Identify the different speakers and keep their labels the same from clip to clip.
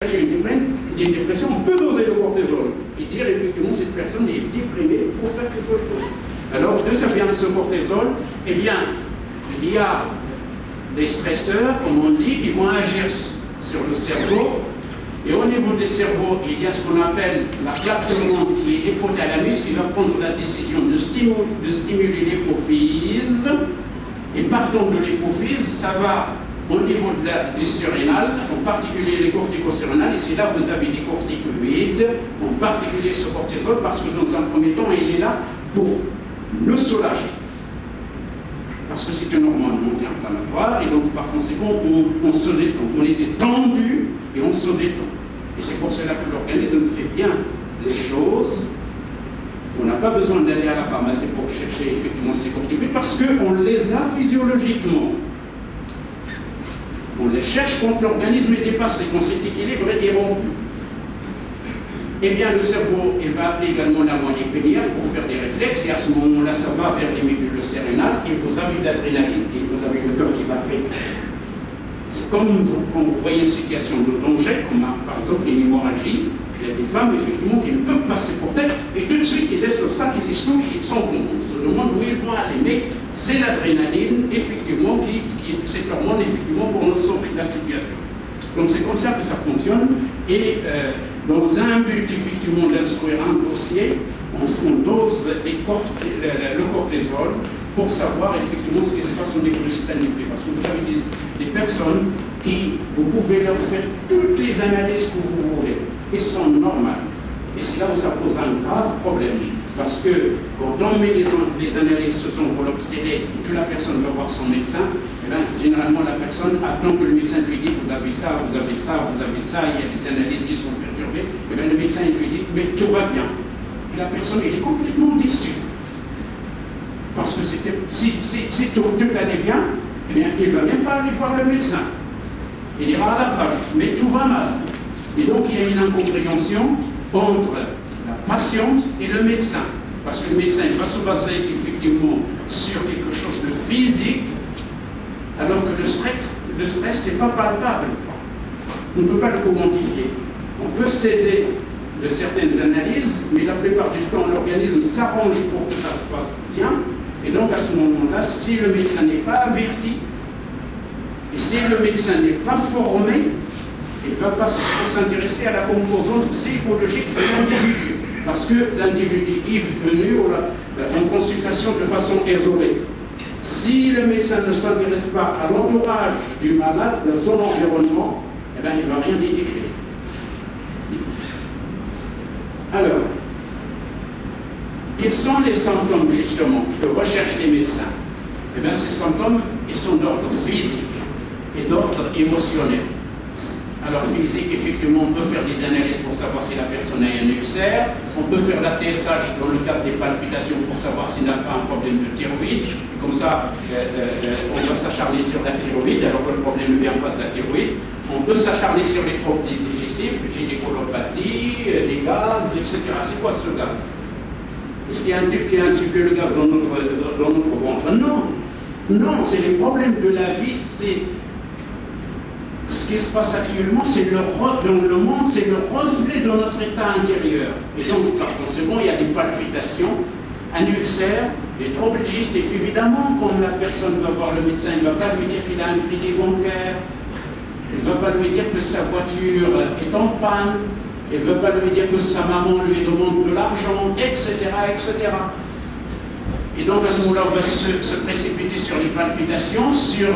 Speaker 1: une dépression, on peut doser le cortisol et dire effectivement cette personne est déprimée, il faut faire quelque chose. Alors, d'où ça vient ce cortisol? Eh bien, il y a des stresseurs, comme on dit, qui vont agir sur le cerveau. Et au niveau du cerveau, il y a ce qu'on appelle la plaque tournante qui est l'hypothalamus qui va prendre la décision de stimuler l'hypophyse. Et partant de l'hypophyse, ça va au niveau du surrénal, en particulier les corticosurrénales. Et c'est là que vous avez des corticoïdes, en particulier ce cortisol, parce que dans un premier temps, il est là pour nous soulager. Parce que c'est une hormone anti-inflammatoire, et donc par conséquent, on se détend. On était tendu et on se détend. Et c'est pour cela que l'organisme fait bien les choses. On n'a pas besoin d'aller à la pharmacie pour chercher effectivement ces corticoïdes, parce qu'on les a physiologiquement. On les cherche quand l'organisme est dépassé, quand cet équilibre est rompu. Eh bien, le cerveau va appeler également la moitié pénienne pour faire des réflexes, et à ce moment-là, ça va vers les médules cérébrales, et vous avez de l'adrénaline, et vous avez le cœur qui va très. C'est comme quand vous voyez une situation de danger, comme par exemple une hémorragie, il y a des femmes, effectivement, qui ne peuvent pas se porter, et tout de suite, ils laissent le sac, ils disent tout, ils s'en vont. On se demande où ils vont aller, mais c'est l'adrénaline, effectivement, cette hormone, effectivement, pour nous sauver de la situation. Donc c'est comme ça que ça fonctionne, et dans un but, effectivement, d'instruire un dossier, on dose le cortisol pour savoir, effectivement, ce qui se passe au niveau du système nucléaire. Parce que vous avez des personnes qui, vous pouvez leur faire toutes les analyses que vous voulez, et sont normales. Et c'est là où ça pose un grave problème. Parce que quand on met les analyses sous enveloppe scellée et que la personne va voir son médecin, eh bien, généralement la personne attend que le médecin lui dise vous avez ça, vous avez ça, vous avez ça, il y a des analyses qui sont perturbées. Eh bien, le médecin lui dit mais tout va bien. Et la personne elle est complètement déçue. Parce que si tout allait bien, eh bien, il ne va même pas aller voir le médecin. Il ira à la page, mais tout va mal. Et donc il y a une incompréhension entre la patiente et le médecin. Parce que le médecin va se baser effectivement sur quelque chose de physique, alors que le stress, c'est pas palpable. On ne peut pas le quantifier. On peut s'aider de certaines analyses, mais la plupart du temps, l'organisme s'arrange pour que ça se passe bien. Et donc à ce moment-là, si le médecin n'est pas averti, et si le médecin n'est pas formé, il ne va pas s'intéresser à la composante psychologique de l'individu. Parce que l'individu est venu en consultation de façon isolée. Si le médecin ne s'intéresse pas à l'entourage du malade, de son environnement, eh bien, il ne va rien détecter. Alors, quels sont les symptômes, justement, que recherchent les médecins? Eh bien, ces symptômes, ils sont d'ordre physique et d'ordre émotionnel. Alors, physique, effectivement, on peut faire des analyses pour savoir si la personne a un ulcère. On peut faire la TSH dans le cadre des palpitations pour savoir s'il n'a pas un problème de thyroïde. Comme ça, on va s'acharner sur la thyroïde, alors que le problème ne vient pas de la thyroïde. On peut s'acharner sur les troubles digestifs, gynécolopathie, des gaz, etc. C'est quoi ce gaz? Est-ce qu'il y a un type qui a insufflé le gaz dans notre ventre? Non. Non, c'est les problèmes de la vie, c'est... Ce qui se passe actuellement, c'est dans le monde, c'est le reflet de notre état intérieur. Et donc, par conséquent, il y a des palpitations, un ulcère, des troubles digestifs. Évidemment, quand la personne va voir le médecin, il ne va pas lui dire qu'il a un crédit bancaire, il ne va pas lui dire que sa voiture est en panne, il ne va pas lui dire que sa maman lui demande de l'argent, etc., etc. Et donc, à ce moment-là, on va se précipiter sur les palpitations, sur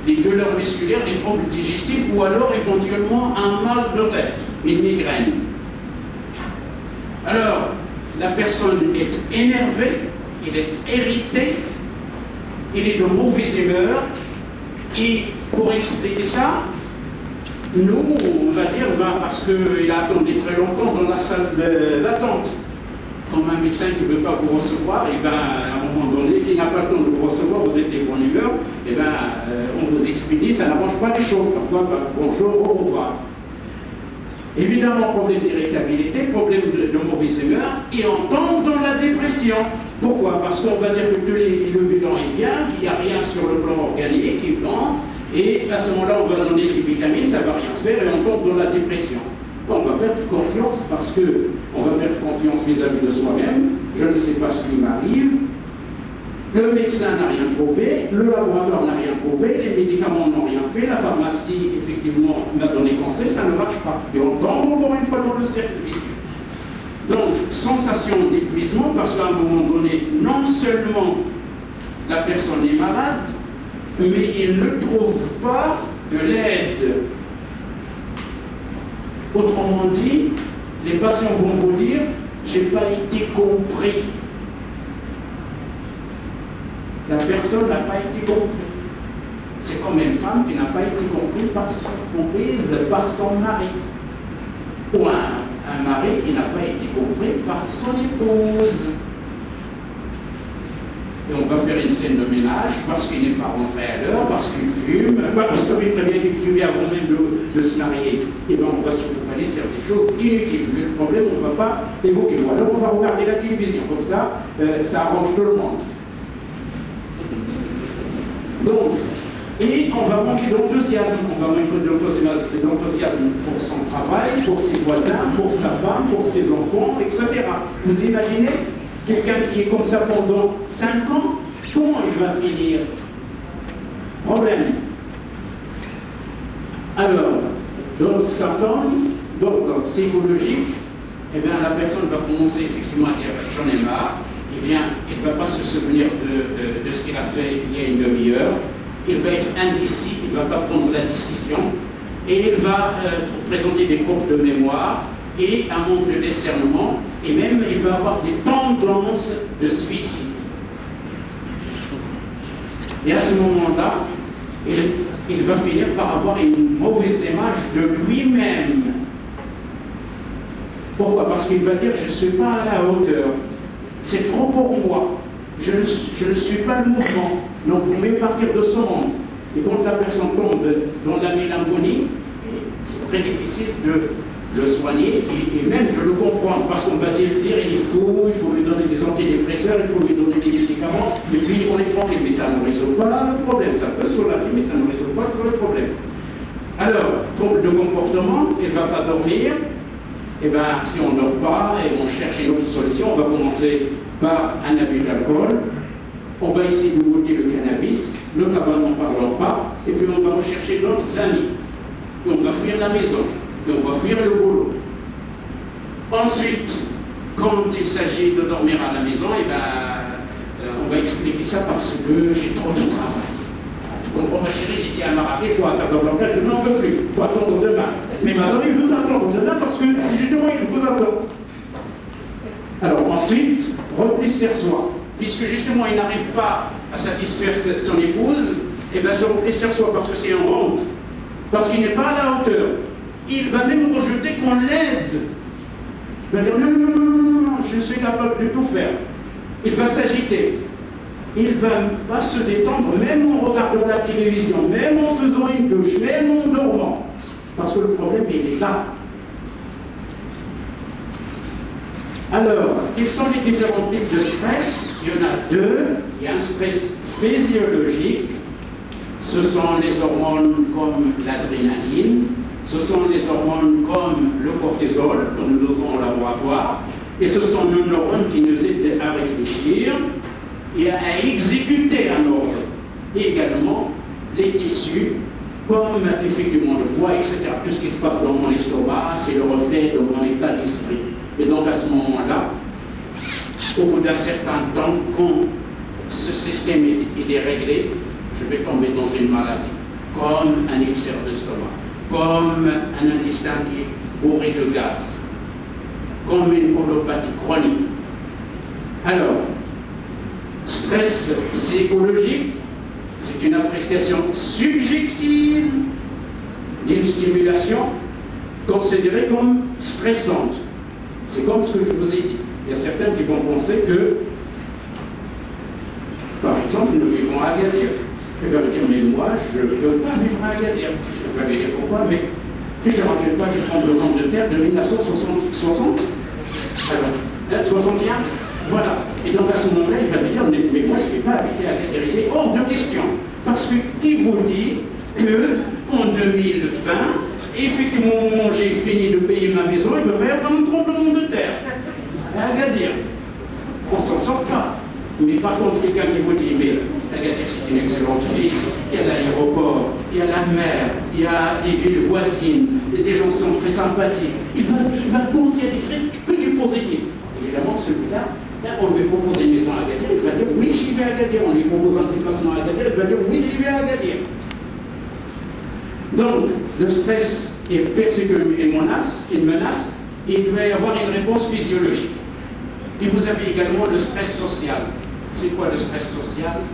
Speaker 1: des douleurs musculaires, des troubles digestifs, ou alors éventuellement un mal de tête, une migraine. Alors, la personne est énervée, il est irrité, il est de mauvaise humeur, et pour expliquer ça, nous, on va dire, parce qu'il a attendu très longtemps dans la salle d'attente, comme un médecin qui ne veut pas vous recevoir, et bien, à un moment donné, qui n'a pas le temps de vous recevoir, vous êtes de bonne humeur, et bien, on vous expédie, ça n'arrange pas les choses. Parfois, bonjour, au revoir. Évidemment, problème d'irritabilité, problème de mauvaise humeur, et on tombe dans la dépression. Pourquoi? Parce qu'on va dire que le bilan est bien, qu'il n'y a rien sur le plan organique, Et à ce moment-là, on va donner des vitamines, ça ne va rien faire et on tombe dans la dépression. On va perdre confiance parce qu'on va perdre confiance vis-à-vis de soi-même. Je ne sais pas ce qui m'arrive. Le médecin n'a rien trouvé, le laboratoire n'a rien trouvé, les médicaments n'ont rien fait, la pharmacie, effectivement, m'a donné conseil, ça ne marche pas. Et on tombe encore une fois dans le cercle vicieux. Donc, sensation d'épuisement, parce qu'à un moment donné, non seulement la personne est malade, mais il ne trouve pas de l'aide. Autrement dit, les patients vont vous dire, j'ai pas été compris. La personne n'a pas été comprise. C'est comme une femme qui n'a pas été comprise par son mari. Ou un mari qui n'a pas été compris par son épouse. Et on va faire une scène de ménage parce qu'il n'est pas rentré à l'heure, parce qu'il fume. Vous savez très bien qu'il fumait avant même de se marier. Et bien on va se focaliser sur des choses inutiles. Mais le problème, on ne va pas évoquer. Alors on va regarder la télévision. Comme ça, ça arrange tout le monde. Donc, et on va manquer d'enthousiasme. On va manquer d'enthousiasme pour son travail, pour ses voisins, pour sa femme, pour ses enfants, etc. Vous imaginez quelqu'un qui est comme ça pendant 5 ans, comment il va finir? Problème. Alors, d'autres symptômes, d'ordre psychologique, eh bien la personne va commencer effectivement à dire j'en ai marre, eh bien il ne va pas se souvenir de ce qu'il a fait il y a une demi-heure, il va être indécis, il ne va pas prendre la décision, et il va présenter des coupes de mémoire, et un manque de discernement, et même il va avoir des tendances de suicide. Et à ce moment-là, il va finir par avoir une mauvaise image de lui-même. Pourquoi? Parce qu'il va dire, je ne suis pas à la hauteur, c'est trop pour moi, je ne suis pas le mouvement, donc vous pouvez partir de ce monde. Et quand la personne tombe dans la mélancolie, c'est très difficile de le soigner et même de le comprendre, parce qu'on va dire il est fou, il faut lui donner des antidépresseurs, il faut lui donner des médicaments, et puis on est tranquille, mais ça ne résout pas le problème, ça peut soulager, mais ça ne résout pas tout le problème. Alors, trouble de comportement, il ne va pas dormir, et bien si on ne dort pas et on cherche une autre solution, on va commencer par un abus d'alcool, on va essayer de goûter le cannabis, le tabac n'en parlons pas, et puis on va rechercher d'autres amis, et on va fuir la maison. Et on va fuir le boulot. Ensuite, quand il s'agit de dormir à la maison, eh ben, on va expliquer ça parce que j'ai trop de travail. Tu comprends, ma chérie, j'étais à Marrakech, il faut attendre l'hôtel, je n'en veux plus, il faut attendre demain. Mais madame, il veut attendre demain parce que c'est justement, il vous attend. Alors ensuite, repli sur soi. Puisque justement, il n'arrive pas à satisfaire son épouse, et bien se repli sur soi parce que c'est un honte, parce qu'il n'est pas à la hauteur. Il va même rejeter qu'on l'aide. Il va dire non, je suis capable de tout faire. Il va s'agiter. Il ne va pas se détendre, même en regardant la télévision, même en faisant une douche, même en dormant. Parce que le problème, il est là. Alors, quels sont les différents types de stress? Il y en a deux. Il y a un stress physiologique. Ce sont les hormones comme l'adrénaline. Ce sont les hormones comme le cortisol, que nous dosons au laboratoire, et ce sont nos neurones qui nous aident à réfléchir et à exécuter un ordre. Et également les tissus, comme effectivement le foie, etc. Tout ce qui se passe dans mon estomac, c'est le reflet de mon état d'esprit. Et donc à ce moment-là, au bout d'un certain temps, quand ce système est déréglé, je vais tomber dans une maladie, comme un ulcère d'estomac, comme un intestin qui est bourré de gaz, comme une colopathie chronique. Alors, stress psychologique, c'est une appréciation subjective d'une stimulation considérée comme stressante. C'est comme ce que je vous ai dit. Il y a certains qui vont penser que, par exemple, nous vivons à Agadir. Je vais dire, mais moi, je ne veux pas vivre à Agadir. Je vais dire pourquoi, mais je ne me rappelle pas du tremblement de terre de 1960. Alors, 61, voilà. Et donc à ce moment-là, il va me dire, mais moi, je ne vais pas habiter à Agadir. Il est hors de question. Parce que qui vous dit qu'en 2020, effectivement, au moment où j'ai fini de payer ma maison, il me fait un tremblement de terre à Agadir. On s'en sort pas. Mais par contre, quelqu'un qui vous dit, mais Agadir c'est une excellente ville, il y a l'aéroport, il y a la mer, il y a des villes voisines, des gens sont très sympathiques. Il va commencer à décrire que du positif. Évidemment, celui-là, on lui propose une maison à Agadir, il va dire oui, j'y vais à Agadir. On lui propose un déplacement à Agadir, il va dire oui, j'y vais à Agadir. Donc, le stress est perçu comme une menace, et il doit y avoir une réponse physiologique. Et vous avez également le stress social. C'est quoi le stress social?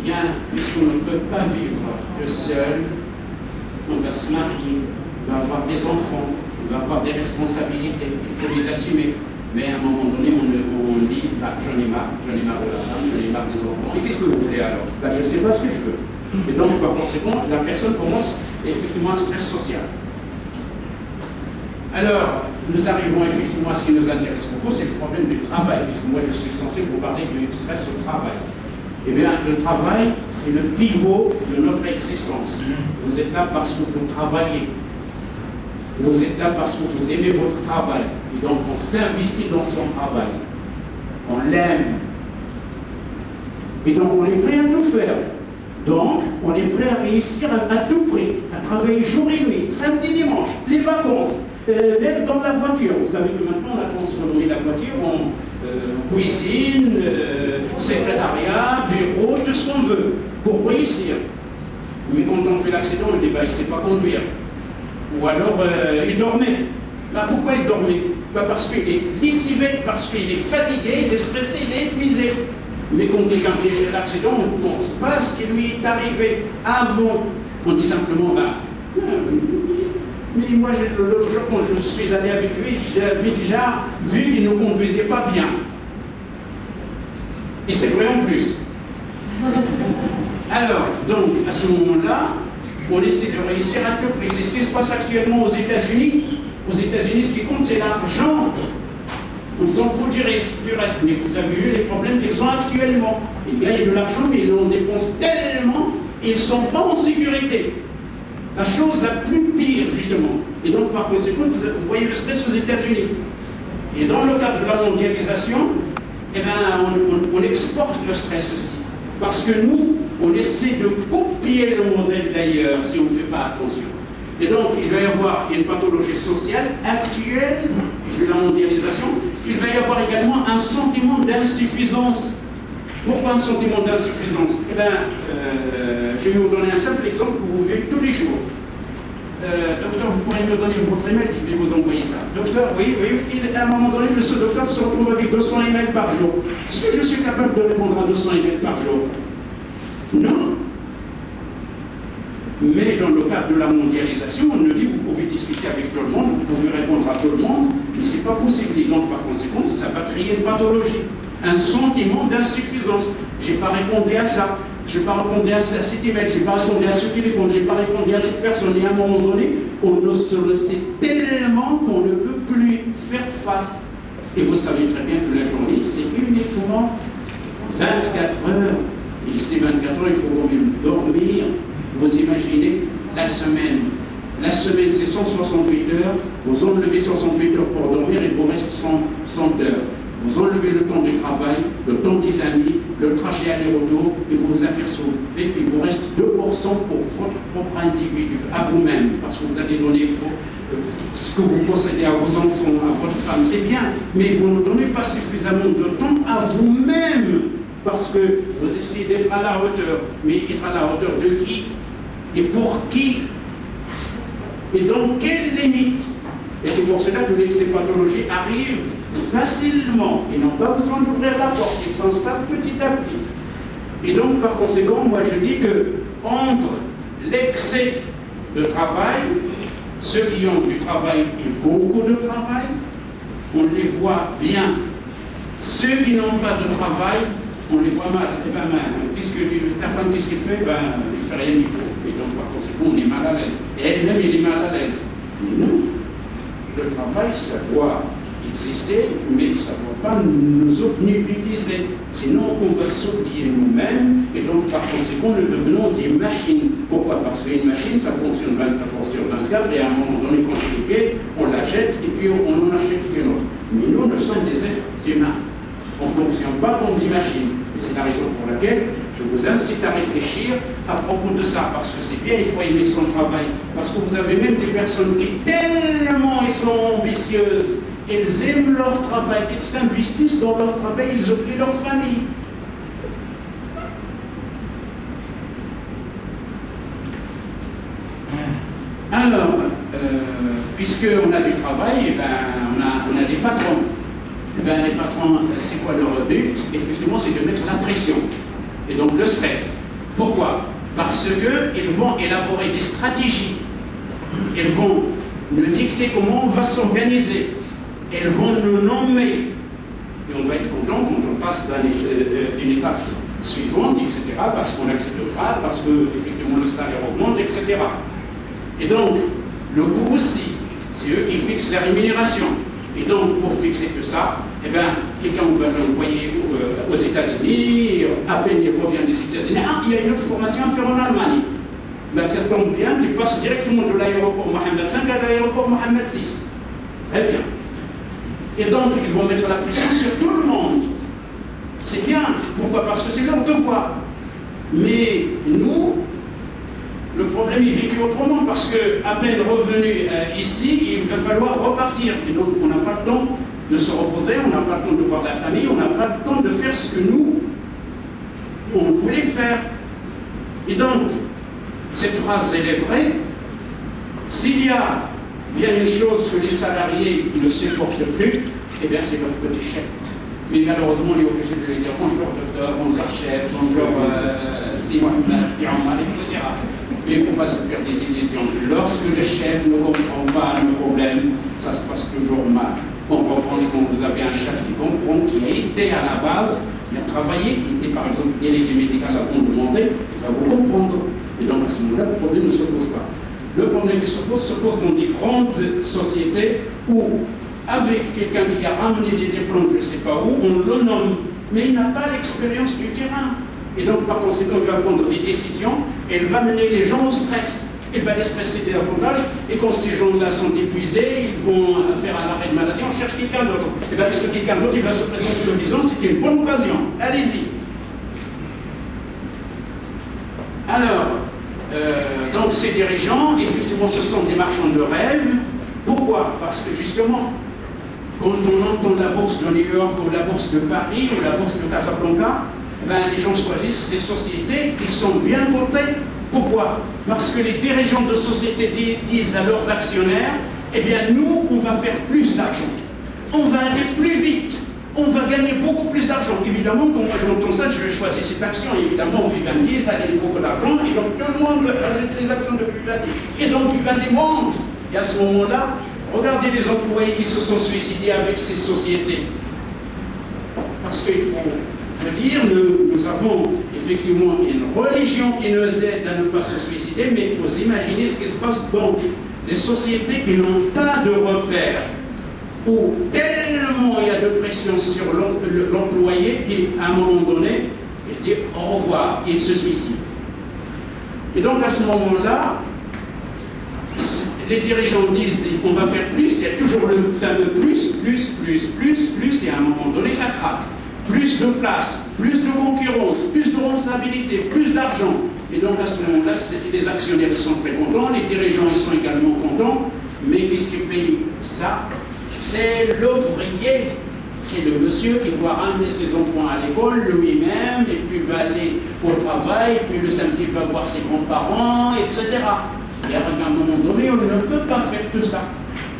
Speaker 1: Bien, puisqu'on ne peut pas vivre que seul, on va se marier, on va avoir des enfants, on va avoir des responsabilités, il faut les assumer. Mais à un moment donné, on dit, bah, j'en ai marre de la femme, j'en ai marre des enfants. Et qu'est-ce que vous voulez alors? Bah, je ne sais pas ce que je veux. Et donc, par conséquent, la personne commence effectivement un stress social. Alors, nous arrivons effectivement à ce qui nous intéresse beaucoup, c'est le problème du travail, puisque moi je suis censé vous parler du stress au travail. Eh bien, le travail, c'est le pivot de notre existence. Vous êtes là parce que vous travaillez. Vous êtes là parce que vous aimez votre travail. Et donc, on s'investit dans son travail. On l'aime. Et donc, on est prêt à tout faire. Donc, on est prêt à réussir à tout prix, à travailler jour et nuit, samedi, dimanche, les vacances, d'être dans la voiture. Vous savez que maintenant, on a transformé la voiture en cuisine, secrétariat, bureau, tout ce qu'on veut, pour réussir. Mais quand on fait l'accident, on dit, bah, il ne sait pas conduire. Ou alors, il dormait. Bah, pourquoi il dormait? Bah, parce qu'il est lessivé, parce qu'il est fatigué, il est stressé, il est épuisé. Mais quand quelqu'un fait l'accident, on ne pense pas ce qui lui est arrivé avant. On dit simplement, bah, mais moi, l'autre jour, quand je suis allé avec lui, j'avais déjà vu qu'il ne conduisait pas bien. Et c'est vrai en plus. Alors, donc, à ce moment-là, on essaie de réussir à tout prix. C'est ce qui se passe actuellement aux États-Unis. Aux États-Unis, ce qui compte, c'est l'argent. On s'en fout du reste. Mais vous avez vu les problèmes qu'ils ont actuellement. Ils gagnent de l'argent, mais ils en dépensent tellement, ils ne sont pas en sécurité. La chose la plus pire, justement. Et donc, par conséquent, vous voyez le stress aux États-Unis. Et dans le cadre de la mondialisation, eh ben, on exporte le stress aussi. Parce que nous, on essaie de copier le modèle d'ailleurs, si on ne fait pas attention. Et donc, il va y avoir une pathologie sociale actuelle de la mondialisation. Il va y avoir également un sentiment d'insuffisance. Pourquoi un sentiment d'insuffisance? Eh bien, je vais vous donner un simple exemple que vous vivez tous les jours. Docteur, vous pourrez me donner votre email, je vais vous envoyer ça. Docteur, oui, à un moment donné, ce docteur se retrouve avec 200 emails par jour. Est-ce que je suis capable de répondre à 200 emails par jour? Non. Mais dans le cadre de la mondialisation, on nous dit vous pouvez discuter avec tout le monde, vous pouvez répondre à tout le monde, mais ce n'est pas possible. Et donc, par conséquent, ça va créer une pathologie, un sentiment d'insuffisance. Je n'ai pas répondu à ça, je n'ai pas répondu à cet email, je n'ai pas répondu à ce téléphone, je n'ai pas répondu à cette personne. Et à un moment donné, on se le sait tellement qu'on ne peut plus faire face. Et vous savez très bien que la journée, c'est uniquement 24 heures. Et ces 24 heures, il faut quand même dormir. Vous imaginez la semaine. La semaine, c'est 168 heures. Vous enlevez 168 heures pour dormir, il vous reste 100 heures. Vous enlevez le temps du travail, le temps des amis, le trajet aller-retour, et vous vous apercevez qu'il vous reste 2% pour votre propre individu, à vous-même, parce que vous allez donner ce que vous possédez à vos enfants, à votre femme, c'est bien, mais vous ne donnez pas suffisamment de temps à vous-même, parce que vous essayez d'être à la hauteur. Mais être à la hauteur de qui? Et pour qui? Et dans quelles limites? Et c'est pour cela que ces pathologies arrivent facilement. Ils n'ont pas besoin d'ouvrir la porte, ils s'installent petit à petit. Et donc, par conséquent, moi je dis que entre l'excès de travail, ceux qui ont du travail et beaucoup de travail, on les voit bien. Ceux qui n'ont pas de travail, on les voit mal. Eh ben, ta femme, qu'est-ce qu'elle fait? Ben, il ne fait rien du tout. Et donc, par conséquent, on est mal à l'aise. Et elle-même, il est mal à l'aise. Non. Le travail, ça doit exister, mais ça ne va pas nous obnubiliser. Sinon, on va s'oublier nous-mêmes, et donc par conséquent, nous devenons des machines. Pourquoi? Parce qu'une machine, ça fonctionne 24 heures sur 24, et à un moment donné, quand c'est fait, on la jette, et puis on en achète une autre. Mais nous sommes des êtres humains. On ne fonctionne pas comme des machines. Et c'est la raison pour laquelle je vous incite à réfléchir à propos de ça, parce que c'est bien, il faut aimer son travail. Parce que vous avez même des personnes qui, tellement elles sont ambitieuses, elles aiment leur travail, qu'elles s'investissent dans leur travail, ils oublient leur famille. Alors, puisqu'on a du travail, eh ben, on a des patrons. Eh ben, les patrons, c'est quoi leur but? Effectivement, c'est de mettre la pression et donc le stress. Pourquoi? Parce qu'ils vont élaborer des stratégies. Ils vont nous dicter comment on va s'organiser. Ils vont nous nommer. Et on va être content quand on passe dans une étape suivante, etc. Parce qu'on acceptera, parce que effectivement le salaire augmente, etc. Et donc, le coût aussi, c'est eux qui fixent la rémunération. Et donc, pour fixer tout ça, eh bien, quelqu'un va l'envoyer aux États-Unis, à peine il revient des États-Unis, ah, il y a une autre formation à faire en Allemagne. Ben, ça tombe bien, tu passes directement de l'aéroport Mohamed V à l'aéroport Mohamed VI. Très bien. Et donc, ils vont mettre la pression sur tout le monde. C'est bien. Pourquoi? Parce que c'est leur devoir. Mais nous, le problème est vécu autrement, parce qu'à peine revenu ici, il va falloir repartir. Et donc, on n'a pas le temps de se reposer, on n'a pas le temps de voir la famille, on n'a pas le temps de faire ce que nous, on voulait faire. Et donc, cette phrase, elle est vraie. S'il y a bien une chose que les salariés ne supportent plus, eh bien, c'est leur côté chef. Mais malheureusement, on est obligé de le dire, bonjour docteur, bonjour chef, bonjour etc. Mais on va se faire des illusions. Lorsque le chef ne comprend pas le problème, ça se passe toujours mal. En revanche, quand vous avez un chef qui comprend, qui a été à la base, qui a travaillé, qui était par exemple délégué médical avant de monter, il va vous comprendre. Et donc à ce moment-là, le problème ne se pose pas. Le problème qui se pose dans des grandes sociétés où, avec quelqu'un qui a ramené des diplômes, je ne sais pas où, on le nomme, mais il n'a pas l'expérience du terrain. Et donc, par conséquent, il va prendre des décisions, et il va mener les gens au stress. Il va les stresser davantage, et quand ces gens-là sont épuisés, ils vont faire un arrêt de maladie, on cherche quelqu'un d'autre. Et bien, ce quelqu'un d'autre, il va se présenter en disant, c'est une bonne occasion, allez-y. Alors, donc ces dirigeants, effectivement, ce sont des marchands de rêves. Pourquoi? Parce que justement, quand on entend la bourse de New York, ou la bourse de Paris, ou la bourse de Casablanca, ben, les gens choisissent des sociétés qui sont bien votées. Pourquoi? Parce que les dirigeants de sociétés disent à leurs actionnaires, eh bien nous, on va faire plus d'argent. On va aller plus vite. On va gagner beaucoup plus d'argent. Évidemment, quand j'entends ça, je vais choisir cette action. Évidemment, Vivendi, ça gagne beaucoup d'argent. Et donc tout le monde achète les actions de Vivendi. Et donc Vivendi monte. Et à ce moment-là, regardez les employés qui se sont suicidés avec ces sociétés. Parce qu'il faut le dire, nous avons effectivement une religion qui nous aide à ne pas se suicider, mais vous imaginez ce qui se passe dans des sociétés qui n'ont pas de repères, où tellement il y a de pression sur l'employé qui, à un moment donné, il dit au revoir, il se suicide. Et donc à ce moment-là, les dirigeants disent on va faire plus, il y a toujours le fameux plus, et à un moment donné ça craque. Plus de place, plus de concurrence, plus de responsabilité, plus d'argent. Et donc à ce moment-là, les actionnaires sont très contents, les dirigeants ils sont également contents, mais qu'est-ce qui paye ça? C'est l'ouvrier, c'est le monsieur qui doit ramener ses enfants à l'école lui-même, et puis va aller au travail, puis le samedi va voir ses grands-parents, etc. Et à un moment donné, on ne peut pas faire tout ça.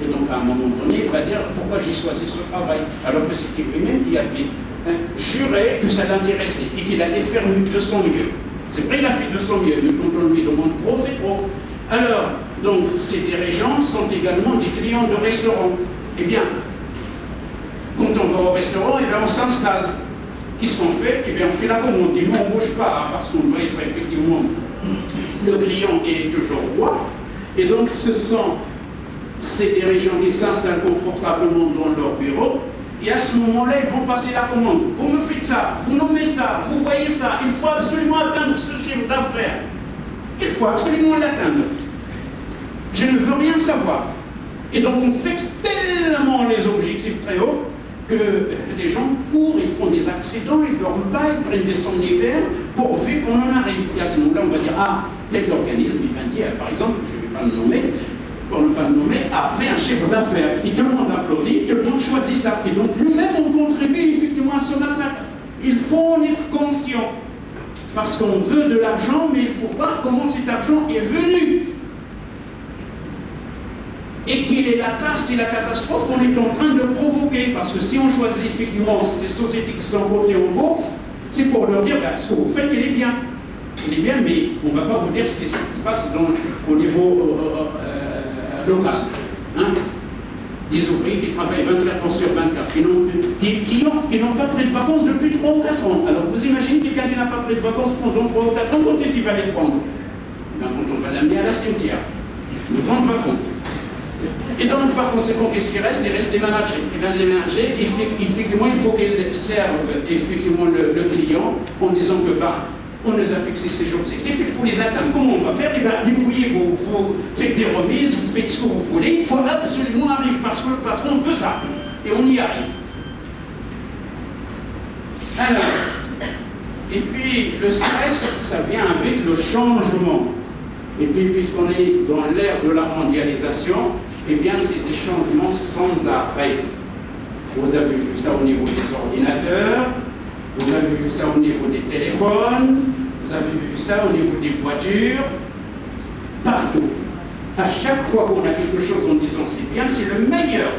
Speaker 1: Et donc à un moment donné, il va dire pourquoi j'ai choisi ce travail, alors que c'était lui-même qui avait juré que ça l'intéressait et qu'il allait faire de son mieux. C'est vrai, il a fait de son mieux, mais quand on lui demande trop, c'est trop. Alors, donc, ces dirigeants sont également des clients de restaurants. Eh bien, quand on va au restaurant, eh bien, on s'installe. Qu'est-ce qu'on fait? Eh bien, on fait la commande. Et nous, on ne bouge pas, hein, parce qu'on doit être effectivement le client, il est toujours roi. Et donc, ce sont c'est des régions qui s'installent confortablement dans leur bureau, et à ce moment-là, ils vont passer la commande. Vous me faites ça, vous nommez ça, vous voyez ça, il faut absolument atteindre ce chiffre d'affaires. Il faut absolument l'atteindre. Je ne veux rien savoir. Et donc on fixe tellement les objectifs très hauts que les gens courent, ils font des accidents, ils ne dorment pas, ils prennent des somnifères, pourvu qu'on en arrive. Et à ce moment-là, on va dire, ah, tel organisme, il va dire, par exemple, je ne vais pas le nommer, pour ne pas le nommer, a fait un chiffre d'affaires. Et tout le monde applaudit, tout le monde choisit ça. Et donc nous-mêmes, on contribue effectivement à ce massacre. Il faut en être conscient. Parce qu'on veut de l'argent, mais il faut voir comment cet argent est venu. Et quelle est la casse et la catastrophe qu'on est en train de provoquer. Parce que si on choisit effectivement ces sociétés qui sont cotées en bourse, c'est pour leur dire, ce que vous faites, il est bien. Il est bien, mais on ne va pas vous dire ce qui se passe au niveau local. Hein? Des ouvriers qui travaillent 24 heures sur 24, qui n'ont pas pris de vacances depuis 3 ou 4 ans. Alors vous imaginez quelqu'un qui n'a pas pris de vacances pendant 3 ou 4 ans, quand est-ce qu'il va les prendre? Quand on va l'amener à la cimetière. De grandes vacances. Et donc, par conséquent, qu'est-ce qui reste? Il reste les managers. Et bien, les managers, effectivement, il faut qu'ils servent effectivement le client en disant que on nous a fixé ces objectifs, il faut les atteindre. Comment on va faire? Débrouillez-vous, vous faites des remises, vous faites ce que vous voulez, il faut absolument arriver parce que le patron veut ça. Et on y arrive. Alors, et puis le stress, ça vient avec le changement. Et puis, puisqu'on est dans l'ère de la mondialisation, eh bien, c'est des changements sans arrêt. Vous avez vu ça au niveau des ordinateurs, vous avez vu ça au niveau des téléphones, vous avez vu ça au niveau des voitures, partout. À chaque fois qu'on a quelque chose en disant c'est bien, c'est le meilleur.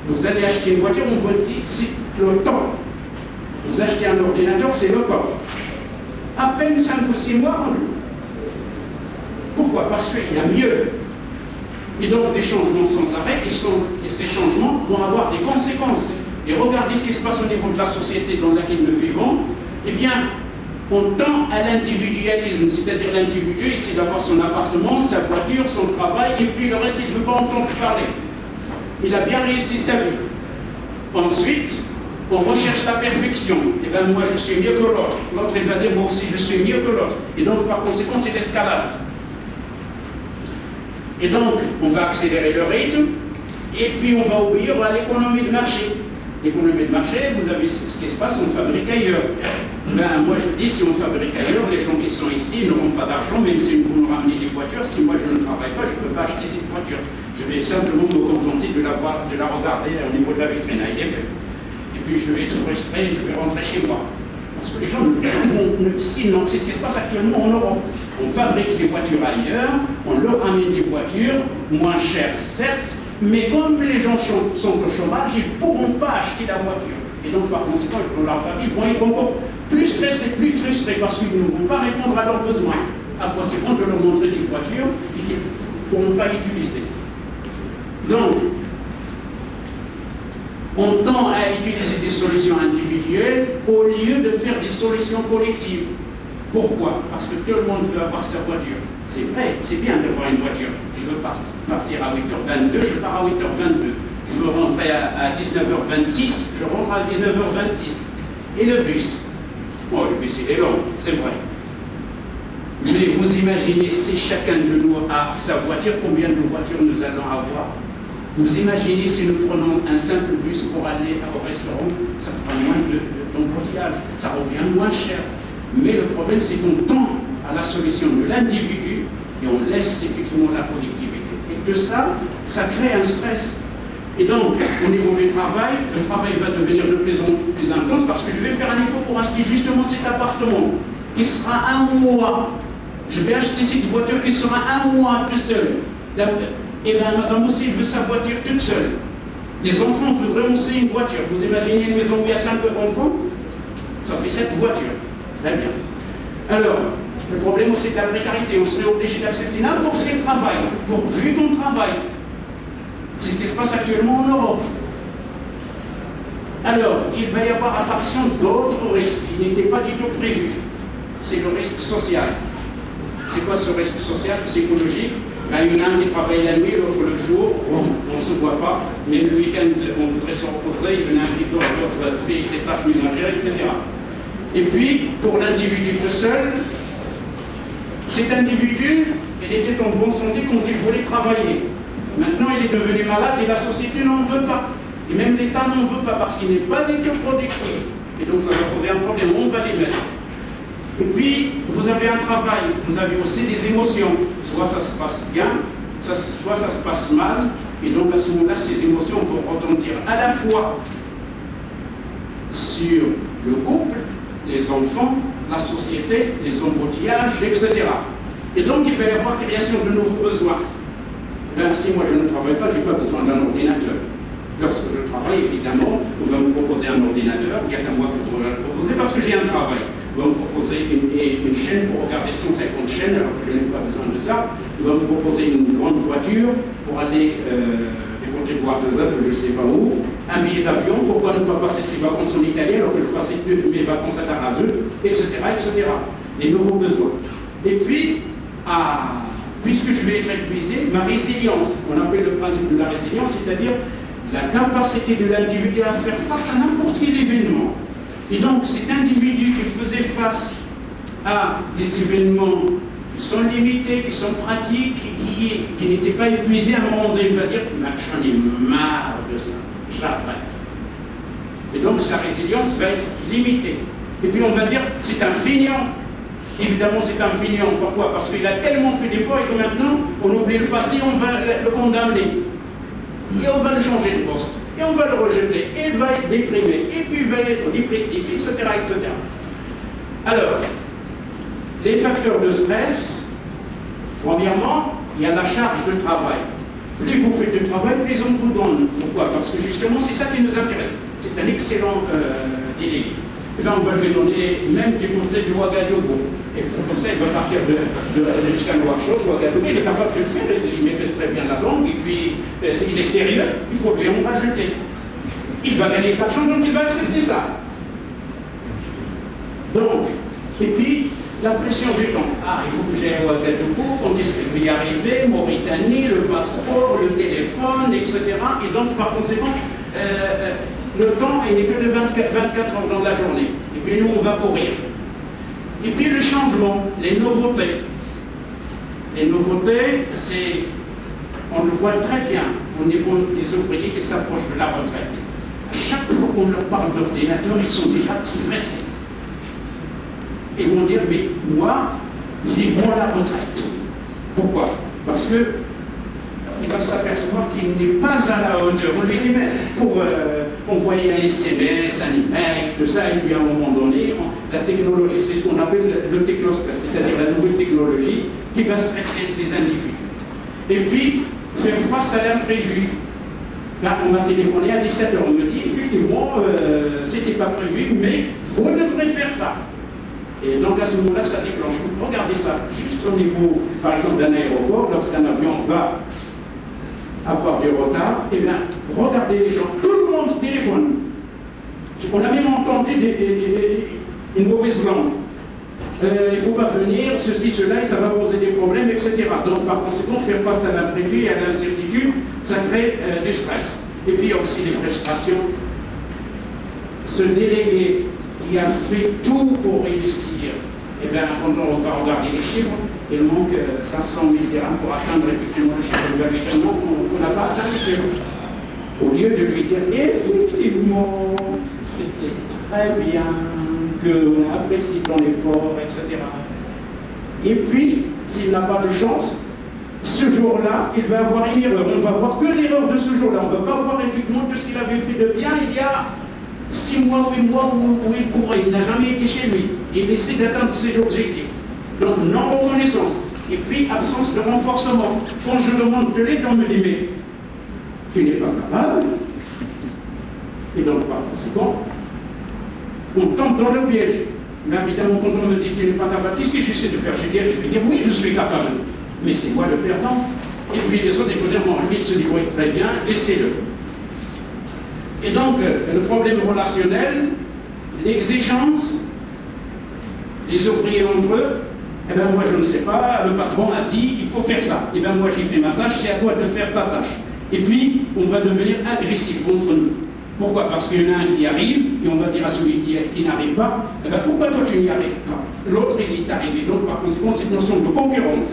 Speaker 1: Vous allez acheter une voiture, on vous dit c'est le temps. Vous achetez un ordinateur, c'est le corps. À peine 5 ou 6 mois, on le. Pourquoi? Parce qu'il y a mieux. Et donc des changements sans arrêt, et ces changements vont avoir des conséquences. Et regardez ce qui se passe au niveau de la société dans laquelle nous vivons. Eh bien, on tend à l'individualisme, c'est-à-dire l'individu, c'est d'avoir son appartement, sa voiture, son travail, et puis le reste, il ne veut pas entendre parler. Il a bien réussi sa vie. Ensuite, on recherche la perfection. Eh bien, moi, je suis mieux que l'autre. L'autre, il va dire, moi aussi, je suis mieux que l'autre. Et donc, par conséquent, c'est l'escalade. Et donc, on va accélérer le rythme, et puis on va obéir à l'économie de marché. L'économie de marché, vous avez ce qui se passe, on fabrique ailleurs. Ben, moi je dis, si on fabrique ailleurs, les gens qui sont ici n'auront pas d'argent, même si vous nous ramenez des voitures, si moi je ne travaille pas, je ne peux pas acheter cette voiture. Je vais simplement me contenter de la regarder au niveau de la vitrine. Et puis je vais être frustré, je vais rentrer chez moi. Parce que les gens, sinon, c'est ce qui se passe actuellement en Europe. On fabrique des voitures ailleurs, on leur amène des voitures, moins chères certes, mais comme les gens sont au chômage, ils ne pourront pas acheter la voiture. Et donc, par conséquent, ils vont être encore plus stressés, plus frustrés, parce qu'ils ne vont pas répondre à leurs besoins. À conséquent, de leur montrer des voitures qu'ils ne pourront pas utiliser. Donc, on tend à utiliser des solutions individuelles au lieu de faire des solutions collectives. Pourquoi? Parce que tout le monde veut avoir sa voiture. C'est vrai, c'est bien d'avoir une voiture. Je veux partir à 8h22, je pars à 8h22. Je veux rentrer à 19h26, je rentre à 19h26. Et le bus? Oh, le bus, il est long, c'est vrai. Mais vous imaginez, si chacun de nous a sa voiture, combien de voitures nous allons avoir? Vous imaginez si nous prenons un simple bus pour aller au restaurant, ça prend moins d'embouteillage, ça revient moins cher. Mais le problème, c'est qu'on tend à la solution de l'individu et on laisse effectivement la collectivité. Et que ça crée un stress. Et donc, au niveau du travail, le travail va devenir de plus en plus intense parce que je vais faire un effort pour acheter justement cet appartement qui sera un mois. Je vais acheter cette voiture qui sera un mois tout seul. Et bien, madame aussi veut sa voiture toute seule. Les enfants voudraient aussi une voiture. Vous imaginez une maison où il y a 5 enfants? Ça fait 7 voitures. Très bien. Alors, le problème c'est la précarité. On serait obligé d'accepter n'importe quel travail, pourvu qu'on travaille. C'est ce qui se passe actuellement en Europe. Alors, il va y avoir apparition d'autres risques qui n'étaient pas du tout prévus. C'est le risque social. C'est quoi ce risque social, psychologique? Ben, il y en a un qui travaille la nuit, l'autre le jour, on ne se voit pas, mais le week-end on voudrait se reposer, il y en a un qui dort, l'autre fait des tâches ménagères, etc. Et puis, pour l'individu tout seul, cet individu, il était en bonne santé quand il voulait travailler. Maintenant, il est devenu malade et la société n'en veut pas. Et même l'État n'en veut pas parce qu'il n'est pas du tout productif. Et donc, ça va poser un problème, on va les mettre. Et puis, vous avez un travail, vous avez aussi des émotions. Soit ça se passe bien, soit ça se passe mal. Et donc, à ce moment-là, ces émotions vont retentir à la fois sur le couple, les enfants, la société, les embouteillages, etc. Et donc, il va y avoir création de nouveaux besoins. Ben, si moi je ne travaille pas, je n'ai pas besoin d'un ordinateur. Lorsque je travaille, évidemment, on va me proposer un ordinateur, il n'y a qu'à moi que vous allez le proposer parce que j'ai un travail. On va me proposer une chaîne pour regarder 150 chaînes, alors que je n'ai pas besoin de ça. On va me proposer une grande voiture pour aller des côtés de Bois-de-Zeuve, je ne sais pas où. Un billet d'avion, pourquoi ne pas passer ses vacances en Italie alors que je passais mes vacances à Tarazeux, etc., etc. Les nouveaux besoins. Et puis, puisque je vais être épuisé, ma résilience, on appelle le principe de la résilience, c'est-à-dire la capacité de l'individu à faire face à n'importe quel événement. Et donc cet individu qui faisait face à des événements qui sont limités, qui sont pratiques, qui n'étaient pas épuisés, à un moment donné, il va dire « j'en ai marre de ça, j'arrête ». Et donc sa résilience va être limitée. Et puis on va dire « c'est un feignant ». Évidemment, c'est un feignant. Pourquoi? Parce qu'il a tellement fait d'efforts et que maintenant, on oublie le passé, on va le condamner. Et on va le changer de poste. Et on va le rejeter. Et il va être déprimé. Et puis il va être dépressif, etc., etc. Alors, les facteurs de stress, premièrement, il y a la charge de travail. Plus vous faites de travail, plus on vous donne. Pourquoi? Parce que justement, c'est ça qui nous intéresse. C'est un excellent délégué. Et là, on va lui donner même du côté du Ouagadougou. Et comme ça, il va partir jusqu'à Nouakchott, Ouagadougou. Il est capable de le faire, il maîtrise très bien la langue, et puis il est sérieux, il faut lui en rajouter. Il va gagner de l'argent, donc il va accepter ça. Donc, et puis, la pression du temps. Ah, il faut que j'aille à Ouagadougou, quand est-ce que je vais y arriver, Mauritanie, le passeport, le téléphone, etc. Et donc, par conséquent, le temps, il n'est que de 24 heures dans la journée. Et puis nous, on va courir. Et puis le changement, les nouveautés. Les nouveautés, c'est, on le voit très bien au niveau des ouvriers qui s'approchent de la retraite. À chaque fois qu'on leur parle d'ordinateur, ils sont déjà stressés. Ils vont dire, mais moi, c'est bon la retraite. Pourquoi? Parce que il va s'apercevoir qu'il n'est pas à la hauteur. On lui dit, mais pour envoyer un SMS, un email, tout ça, et puis à un moment donné, la technologie, c'est ce qu'on appelle le technostress, c'est-à-dire la nouvelle technologie qui va stresser les individus. Et puis, faire face à l'imprévu. Là, on m'a téléphoné à 17h, on me dit, effectivement, c'était pas prévu, mais vous devrez faire ça. Et donc à ce moment-là, ça déclenche. Regardez ça, juste au niveau, par exemple, d'un aéroport, lorsqu'un avion va avoir du retard, eh bien, regardez les gens, tout le monde téléphone. On a même entendu une mauvaise langue. Il ne faut pas venir, ceci, cela, et ça va poser des problèmes, etc. Donc, par conséquent, faire face à l'imprévu et à l'incertitude, ça crée du stress. Et puis, il y a aussi des frustrations. Ce délégué qui a fait tout pour réussir, eh bien, quand on va regarder les chiffres, il manque 500 000 dirhams pour atteindre effectivement le chiffre de l'habitation qu'on n'a pas atteint. Au lieu de lui dire, effectivement, c'était très bien, qu'on apprécie ton effort, etc. Et puis, s'il n'a pas de chance, ce jour-là, il va avoir une erreur. On va voir que l'erreur de ce jour-là. On ne va pas voir effectivement tout ce qu'il avait fait de bien il y a 6 mois, 8 mois où il courait. Il n'a jamais été chez lui. Il essaie d'atteindre ses objectifs. Donc, non-reconnaissance. Et puis, absence de renforcement. Quand je demande de l'aide, on me dit, mais tu n'es pas capable. Et donc, par conséquent, on tombe dans le piège. Mais évidemment, quand on me dit que tu n'es pas capable, qu'est-ce que j'essaie de faire? Je vais dire, oui, je suis capable. Mais c'est moi le perdant. Et puis les autres, il faut dire, bon, lui, il se débrouille très bien, laissez-le. Et donc, le problème relationnel, l'exigence, les ouvriers entre eux, Eh bien moi je ne sais pas, le patron a dit il faut faire ça. Eh bien moi j'ai fait ma tâche, c'est à toi de faire ta tâche. Et puis on va devenir agressif contre nous. Pourquoi? Parce qu'il y en a un qui arrive et on va dire à celui qui n'arrive pas, eh bien pourquoi toi tu n'y arrives pas? L'autre il est arrivé. Donc par conséquent cette notion de concurrence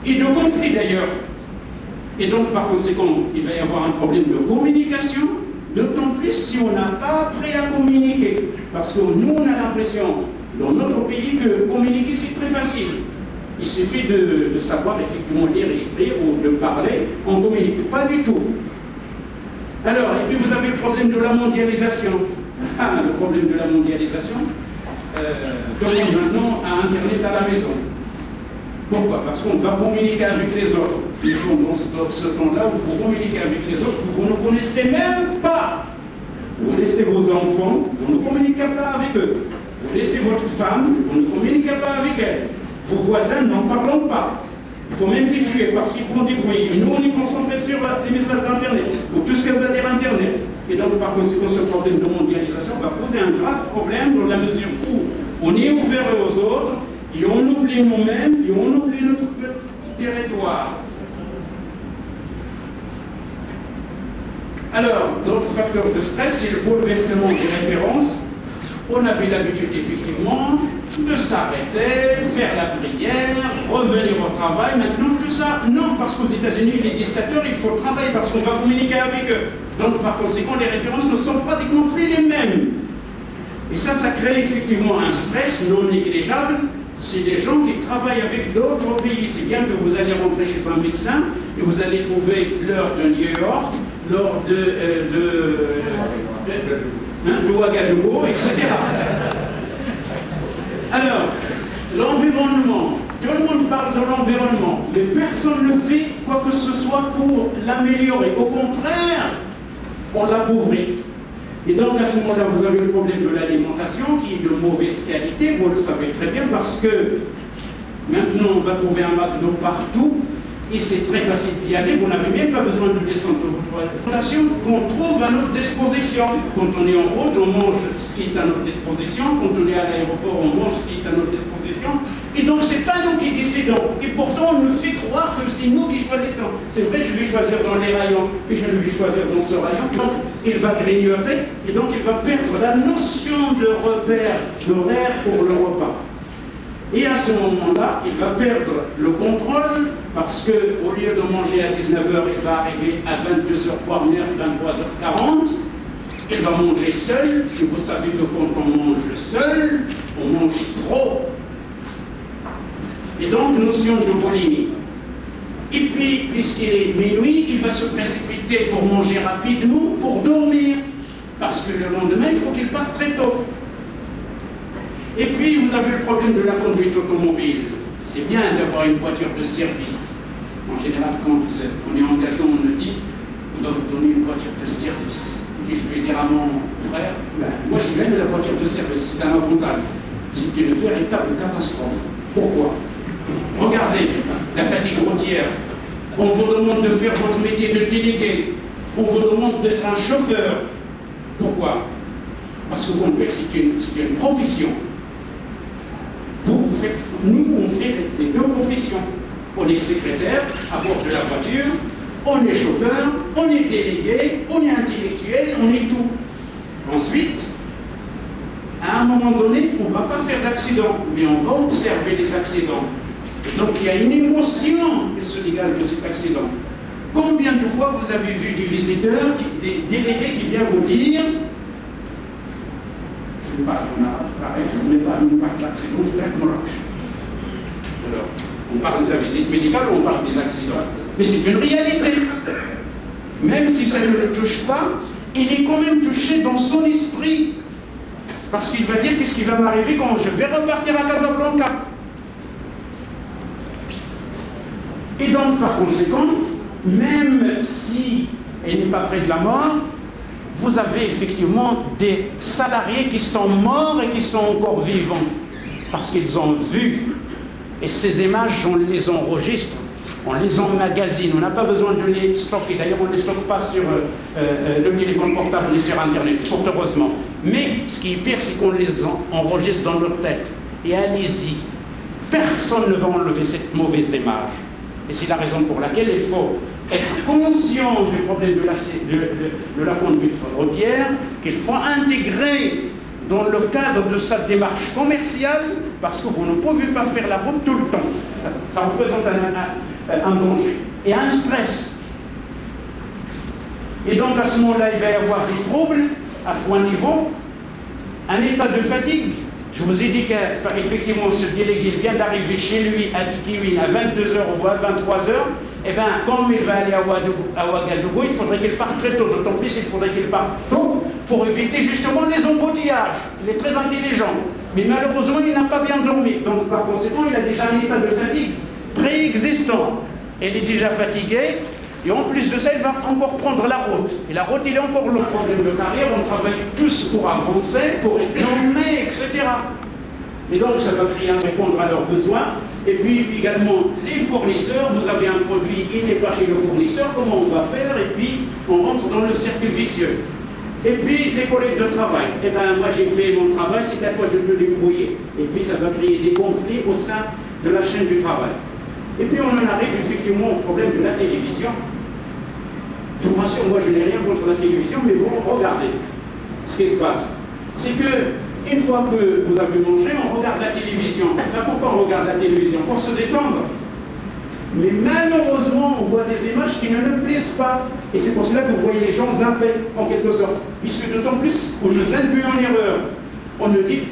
Speaker 1: et de conflit d'ailleurs. Et donc par conséquent il va y avoir un problème de communication, d'autant plus si on n'a pas appris à communiquer. Parce que nous on a l'impression dans notre pays que communiquer c'est très facile. Il suffit de savoir effectivement lire et écrire ou de parler, on communique. Pas du tout. Alors, et puis vous avez le problème de la mondialisation. Le problème de la mondialisation, tout le monde maintenant a Internet à la maison. Pourquoi? Parce qu'on va communiquer avec les autres. Ils sont dans ce temps-là où vous communiquez avec les autres, vous ne connaissez même pas. Vous laissez vos enfants, vous ne communiquez pas avec eux. Vous laissez votre femme, vous ne communiquez pas avec elle. Vos voisins n'en parlent pas. Il faut même les tuer parce qu'ils font des bruits. Et nous, on est concentrés sur les messages d'Internet, ou tout ce que va dire Internet. Et donc, par conséquent, ce problème de mondialisation va poser un grave problème dans la mesure où on est ouvert aux autres, et on oublie nous-mêmes, et on oublie notre petit territoire. Alors, d'autres facteurs de stress, c'est le bouleversement des références. On avait l'habitude, effectivement, de s'arrêter, faire la prière, revenir au travail. Maintenant, tout ça, non, parce qu'aux États-Unis, il est 17 h, il faut travailler parce qu'on va communiquer avec eux. Donc, par conséquent, les références ne sont pratiquement plus les mêmes. Et ça crée effectivement un stress non négligeable. C'est des gens qui travaillent avec d'autres pays. C'est bien que vous allez rentrer chez un médecin et vous allez trouver l'heure de New York, l'heure de Ouagadougou, etc. Alors, l'environnement, tout le monde parle de l'environnement, mais personne ne fait quoi que ce soit pour l'améliorer. Au contraire, on l'appauvrit. Et donc à ce moment-là, vous avez le problème de l'alimentation qui est de mauvaise qualité, vous le savez très bien, parce que maintenant on va trouver un McDo partout, et c'est très facile d'y aller, vous n'avez même pas besoin de descendre de votre alimentation qu'on trouve à notre disposition. Quand on est en route, on mange ce qui est à notre disposition, quand on est à l'aéroport, on mange ce qui est à notre disposition, et donc c'est pas nous qui décidons, et pourtant on nous fait croire que c'est nous qui choisissons. C'est vrai, je vais choisir dans les rayons, et je vais choisir dans ce rayon, donc il va grignoter, et donc il va perdre la notion de repère, d'horaire pour le repas. Et à ce moment-là, il va perdre le contrôle parce qu'au lieu de manger à 19 h, il va arriver à 22 h, voire même 23 h 40. Il va manger seul. Si vous savez que quand on mange seul, on mange trop. Et donc, notion de boulimie. Et puis, puisqu'il est minuit, il va se précipiter pour manger rapidement, pour dormir. Parce que le lendemain, il faut qu'il parte très tôt. Et puis, vous avez le problème de la conduite automobile. C'est bien d'avoir une voiture de service. En général, quand on est engagé, on me dit, on doit vous donner une voiture de service. Et je vais dire à mon frère, ben, moi j'ai même la voiture de service, c'est un avantage. C'est une véritable catastrophe. Pourquoi? Regardez, la fatigue routière. On vous demande de faire votre métier de délégué. On vous demande d'être un chauffeur. Pourquoi? Parce que conduire, c'est une profession. Nous, on fait les deux professions. On est secrétaire à bord de la voiture, on est chauffeur, on est délégué, on est intellectuel, on est tout. Ensuite, à un moment donné, on ne va pas faire d'accident, mais on va observer les accidents. Et donc il y a une émotion qui se dégage de cet accident. Combien de fois vous avez vu des visiteurs, des délégués qui viennent vous dire je ne parle pas d'accident, je alors, on parle de la visite médicale ou on parle des accidents. Mais c'est une réalité. Même si ça ne le touche pas, il est quand même touché dans son esprit. Parce qu'il va dire qu'est-ce qui va m'arriver quand je vais repartir à Casablanca. Et donc, par conséquent, même si elle n'est pas près de la mort, vous avez effectivement des salariés qui sont morts et qui sont encore vivants. Parce qu'ils ont vu. Et ces images, on les enregistre, on les emmagasine, on n'a pas besoin de les stocker. D'ailleurs, on ne les stocke pas sur le téléphone portable ni sur Internet, fort heureusement. Mais ce qui est pire, c'est qu'on les enregistre dans notre tête. Et allez-y, personne ne va enlever cette mauvaise image. Et c'est la raison pour laquelle il faut être conscient du problème de la conduite routière, qu'il faut intégrer dans le cadre de sa démarche commerciale, parce que vous ne pouvez pas faire la route tout le temps. Ça représente un danger et un stress. Et donc à ce moment-là, il va y avoir des troubles à 3 niveaux, un état de fatigue. Je vous ai dit qu'effectivement ce délégué vient d'arriver chez lui à Kikiwin à 22h ou à 23h. Eh bien, comme il va aller à Ouagadougou, il faudrait qu'il parte très tôt. D'autant plus, il faudrait qu'il parte tôt pour éviter justement les embouteillages. Il est très intelligent. Mais malheureusement, il n'a pas bien dormi. Donc, par conséquent, il a déjà un état de fatigue préexistant. Il est déjà fatigué. Et en plus de ça, il va encore prendre la route. Et la route, il est encore le problème de carrière. On travaille tous pour avancer, pour être nommé, etc. Et donc, ça va répondre à leurs besoins. Et puis également, les fournisseurs, vous avez un produit, il n'est pas chez le fournisseur, comment on va faire? Et puis, on rentre dans le cercle vicieux. Et puis, les collègues de travail. Eh bien, moi, j'ai fait mon travail, c'est à toi de te débrouiller. Et puis, ça va créer des conflits au sein de la chaîne du travail. Et puis, on en arrive effectivement au problème de la télévision. Moi, je n'ai rien contre la télévision, mais vous regardez ce qui se passe. C'est que, une fois que vous avez mangé, on regarde la télévision. Enfin, pourquoi on regarde la télévision? Pour se détendre. Mais malheureusement, on voit des images qui ne nous plaisent pas. Et c'est pour cela que vous voyez les gens zapper, en quelque sorte. Puisque d'autant plus, on nous induit en erreur. On nous dit,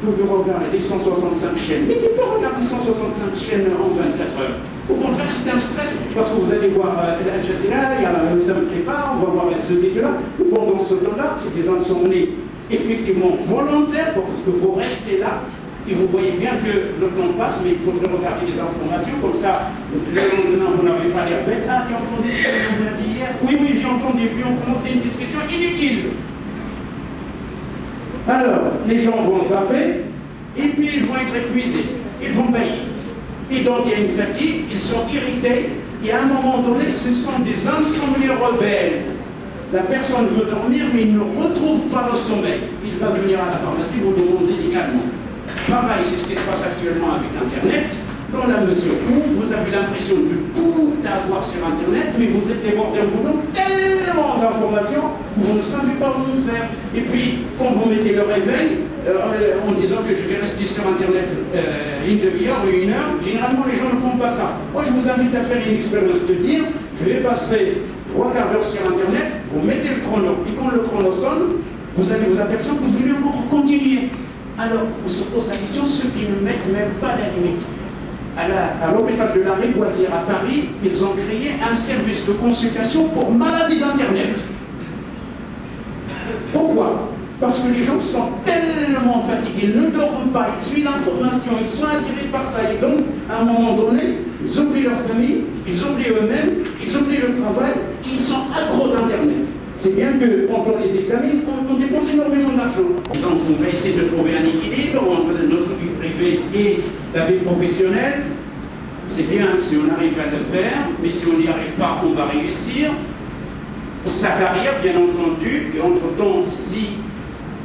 Speaker 1: vous devez regarder 165 chaînes. Mais qui peut regarder 165 chaînes en 24 heures? Au contraire, c'est un stress, parce que vous allez voir Al Jazeera, il y a le Sam Crépa, on va voir les deux là. Pendant ce temps-là, c'est des insomnies effectivement volontaires, parce que vous restez là, et vous voyez bien que le temps passe, mais il faudrait regarder les informations, comme ça, le lendemain, vous n'avez pas l'air bête. Ah, tu as entendu ce qu'on a dit hier? Oui, oui, j'ai entendu, puis on commence une discussion inutile. Alors, les gens vont zapper, et puis ils vont être épuisés, ils vont payer. Et donc il y a une fatigue, ils sont irrités, et à un moment donné, ce sont des insomnies rebelles. La personne veut dormir, mais il ne retrouve pas le sommeil. Il va venir à la pharmacie, vous demandez médicalement. Pareil, c'est ce qui se passe actuellement avec Internet, dans la mesure où vous avez l'impression de tout avoir sur Internet, mais vous êtes débordé en vous tellement d'informations que vous ne savez pas où faire. Et puis, quand vous mettez le réveil, en disant que je vais rester sur Internet une demi-heure ou une heure, généralement les gens ne font pas ça. Moi, je vous invite à faire une expérience de dire, je vais passer 3 quarts d'heure sur Internet, vous mettez le chrono, et quand le chrono sonne, vous allez vous apercevoir que vous voulez encore continuer. Alors, on se pose la question, ceux qui ne mettent même pas la limite. À l'hôpital de la Réboisière à Paris, ils ont créé un service de consultation pour maladies d'Internet. Pourquoi? Parce que les gens sont tellement fatigués, ils ne dorment pas, ils suivent l'information, ils sont attirés par ça. Et donc, à un moment donné, ils oublient leur famille, ils oublient eux-mêmes, ils oublient le travail, ils sont accros d'Internet. C'est bien que, quand on les examine, on dépense énormément d'argent. Et donc, on va essayer de trouver un équilibre entre notre vie privée et la vie professionnelle. C'est bien si on arrive à le faire, mais si on n'y arrive pas, on va réussir. Sa carrière, bien entendu, et entre-temps, si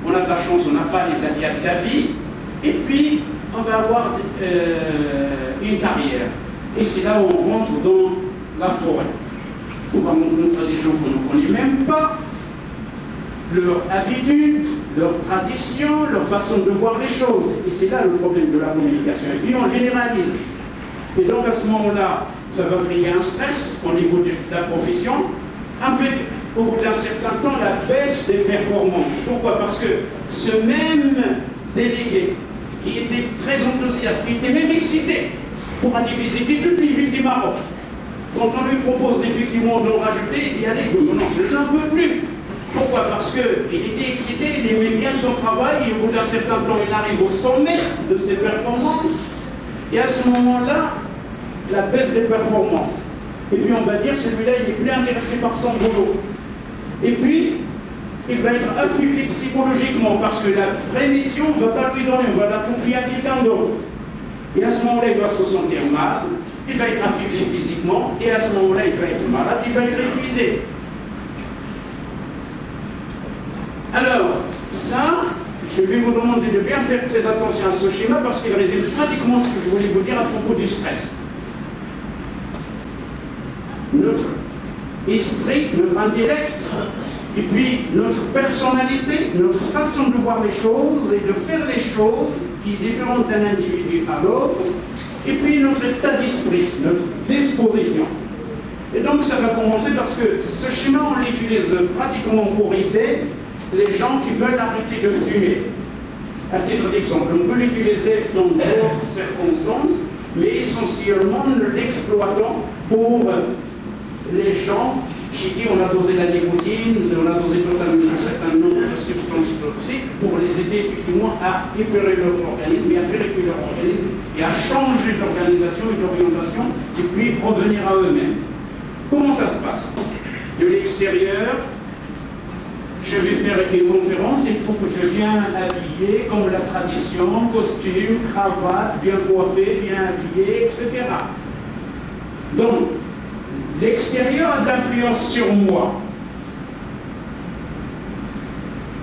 Speaker 1: on a de la chance, on n'a pas les aléas de la vie, et puis on va avoir une carrière. Et c'est là où on rentre dans la forêt. On va montrer des gens qu'on ne connaît même pas, leur habitude, leur tradition, leur façon de voir les choses. Et c'est là le problème de la communication. Et puis on généralise. Et donc à ce moment-là, ça va créer un stress au niveau de la profession, avec au bout d'un certain temps la baisse des performances. Pourquoi? Parce que ce même délégué qui était très enthousiaste, qui était même excité pour aller visiter toutes les villes du Maroc, quand on lui propose effectivement d'en rajouter, il dit allez, non, je n'en peux plus. Pourquoi? Parce qu'il était excité, il aimait bien son travail, et au bout d'un certain temps, il arrive au sommet de ses performances, et à ce moment-là, la baisse des performances. Et puis on va dire, celui-là, il n'est plus intéressé par son boulot. Et puis, il va être affublé psychologiquement, parce que la vraie mission, on ne va pas lui donner, on va la confier à quelqu'un d'autre. Et à ce moment-là, il va se sentir mal, il va être affublé physiquement, et à ce moment-là, il va être malade, il va être épuisé. Alors, ça, je vais vous demander de bien faire très attention à ce schéma parce qu'il résume pratiquement ce que je voulais vous dire à propos du stress. Notre esprit, notre intellect, et puis notre personnalité, notre façon de voir les choses et de faire les choses qui est différente d'un individu à l'autre, et puis notre état d'esprit, notre disposition. Et donc ça va commencer parce que ce schéma, on l'utilise pratiquement pour aider les gens qui veulent arrêter de fumer. À titre d'exemple, on peut l'utiliser dans d'autres circonstances, mais essentiellement nous l'exploitons pour les gens qui disent on a dosé la nicotine, on a dosé totalement un certain nombre de substances toxiques pour les aider effectivement à épurer leur organisme et à vérifier leur organisme et à changer d'organisation et d'orientation et puis revenir à eux-mêmes. Comment ça se passe? De l'extérieur, je vais faire une conférence, il faut que je vienne habillé comme la tradition, costume, cravate, bien coiffé, bien habillé, etc. Donc, l'extérieur a de l'influence sur moi.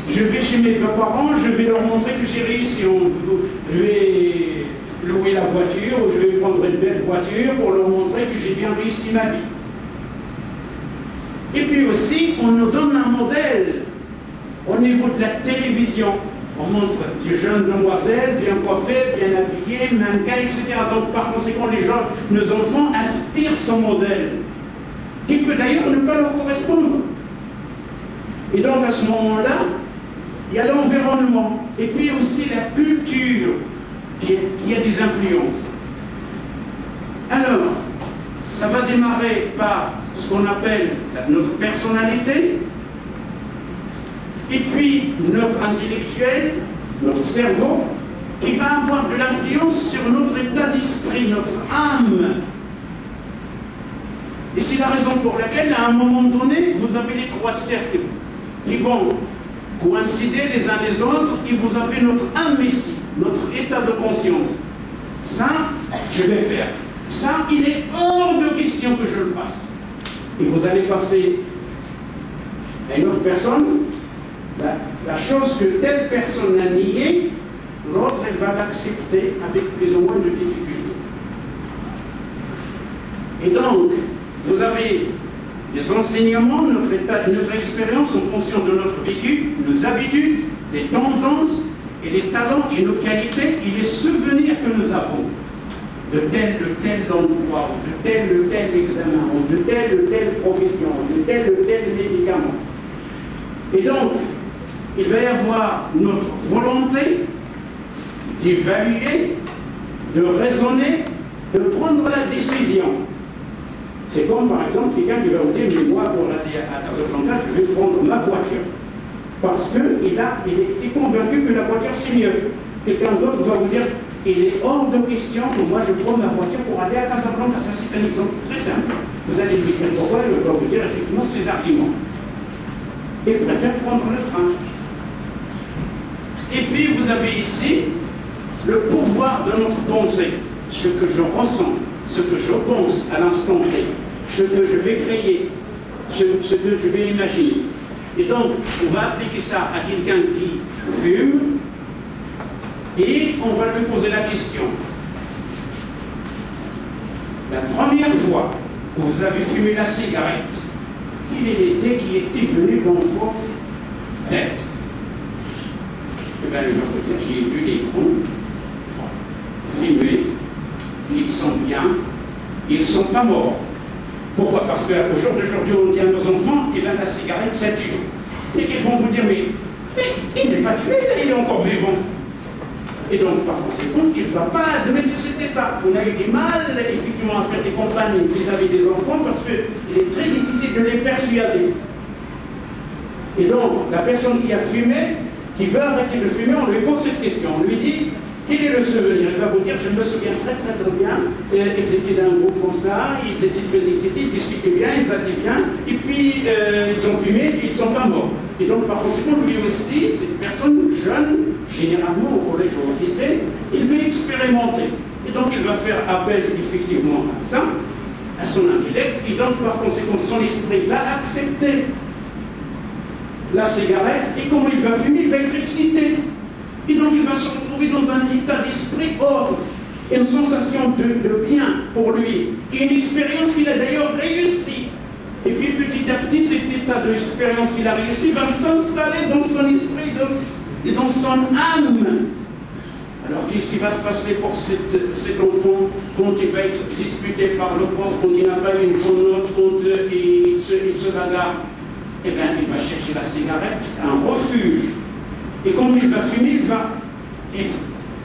Speaker 1: Je vais chez mes parents, je vais leur montrer que j'ai réussi. Je vais louer la voiture, ou je vais prendre une belle voiture pour leur montrer que j'ai bien réussi ma vie. Et puis aussi, on nous donne un modèle au niveau de la télévision. On montre de jeunes demoiselles, bien coiffées, bien habillées, mannequins, etc. Donc par conséquent, les gens, nos enfants aspirent ce modèle, qui peut d'ailleurs ne pas leur correspondre. Et donc à ce moment-là, il y a l'environnement, et puis aussi la culture qui a des influences. Alors, ça va démarrer par ce qu'on appelle notre personnalité, et puis notre intellectuel, notre cerveau, qui va avoir de l'influence sur notre état d'esprit, notre âme. Et c'est la raison pour laquelle, à un moment donné, vous avez les trois cercles qui vont coïncider les uns les autres, et vous avez notre âme ici, notre état de conscience. Ça, je vais faire. Ça, il est hors de question que je le fasse. Et vous allez passer à une autre personne. La chose que telle personne a niée, l'autre, elle va l'accepter avec plus ou moins de difficultés. Et donc, vous avez les enseignements, notre expérience en fonction de notre vécu, nos habitudes, les tendances et les talents et nos qualités et les souvenirs que nous avons de tel endroit, ou de tel examen, ou de telle profession, ou de tel médicament. Et donc, il va y avoir notre volonté d'évaluer, de raisonner, de prendre la décision. C'est comme par exemple quelqu'un qui va vous dire, mais moi pour aller à Casablanca, je vais prendre ma voiture. Parce qu'il est convaincu que la voiture c'est mieux. Quelqu'un d'autre va vous dire, il est hors de question que moi je prends ma voiture pour aller à Casablanca. Ça c'est un exemple très simple. Vous allez lui dire pourquoi, il va vous dire effectivement ses arguments. Et préfère prendre le train. Et puis vous avez ici le pouvoir de notre pensée, ce que je ressens, ce que je pense à l'instant T, ce que je vais créer, ce que je vais imaginer. Et donc, on va appliquer ça à quelqu'un qui fume, et on va lui poser la question. La première fois que vous avez fumé la cigarette, quel était qui était venu dans votre tête? Eh bien, j'ai vu les groupes fumer, ils sont bien, ils ne sont pas morts. Pourquoi? Parce qu'au jour d'aujourd'hui, on dit à nos enfants, eh bien la cigarette, ça tue. Et ils vont vous dire, mais il n'est pas tué, il est encore vivant. Et donc, par conséquent, il ne va pas admettre cet état. On a eu du mal, effectivement, à faire des campagnes vis-à-vis des enfants parce qu'il est très difficile de les persuader. Et donc, la personne qui a fumé, qui veut arrêter de fumer, on lui pose cette question. On lui dit, quel est le souvenir? Il va vous dire, je me souviens très bien, ils étaient dans un groupe comme ça, ils étaient très excités, ils discutaient bien, ils allaient bien, et puis ils ont fumé et ils ne sont pas morts. Et donc par conséquent, lui aussi, cette personne jeune, généralement au collège ou au lycée, il veut expérimenter. Et donc il va faire appel effectivement à ça, à son intellect, et donc par conséquent, son esprit va accepter la cigarette, et comme il va fumer, il va être excité. Et donc il va se retrouver dans un état d'esprit autre, une sensation de bien pour lui, et une expérience qu'il a d'ailleurs réussi. Et puis petit à petit, cet état d'expérience qu'il a réussi va s'installer dans son esprit et dans son âme. Alors qu'est-ce qui va se passer pour cet enfant quand il va être disputé par le prof, quand il n'a pas une bonne note, quand il se bagarre? Eh bien, il va chercher la cigarette, un refuge. Et comme il va fumer,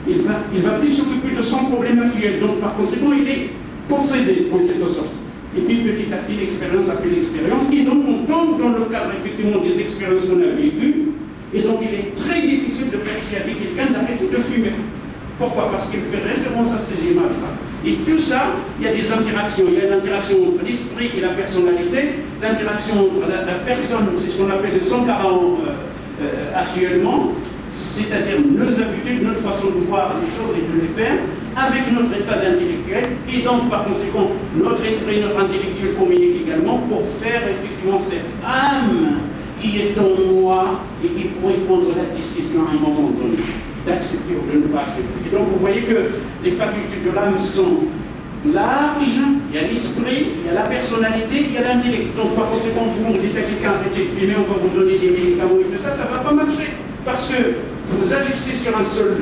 Speaker 1: il va plus s'occuper de son problème actuel. Donc par conséquent, il est possédé en quelque sorte. Et puis petit à petit, l'expérience après l'expérience. Et donc on tombe dans le cadre effectivement des expériences qu'on a vécues. Et donc il est très difficile de persuader quelqu'un d'arrêter de fumer. Pourquoi? Parce qu'il fait référence à ces images-là. Et tout ça, il y a des interactions. Il y a l'interaction entre l'esprit et la personnalité, l'interaction entre la personne, c'est ce qu'on appelle les 140 actuellement, c'est-à-dire nos habitudes, notre façon de voir les choses et de les faire, avec notre état d'intellectuel, et donc par conséquent, notre esprit, notre intellectuel communique également pour faire effectivement cette âme qui est en moi et qui pourrait prendre la décision à un moment donné d'accepter ou de ne pas accepter. Et donc vous voyez que les facultés de l'âme sont larges, il y a l'esprit, il y a la personnalité, il y a l'intellect. Donc par conséquent, vous dites à quelqu'un arrêtez de fumer, on va vous donner des médicaments et tout ça, ça ne va pas marcher. Parce que vous agissez sur un seul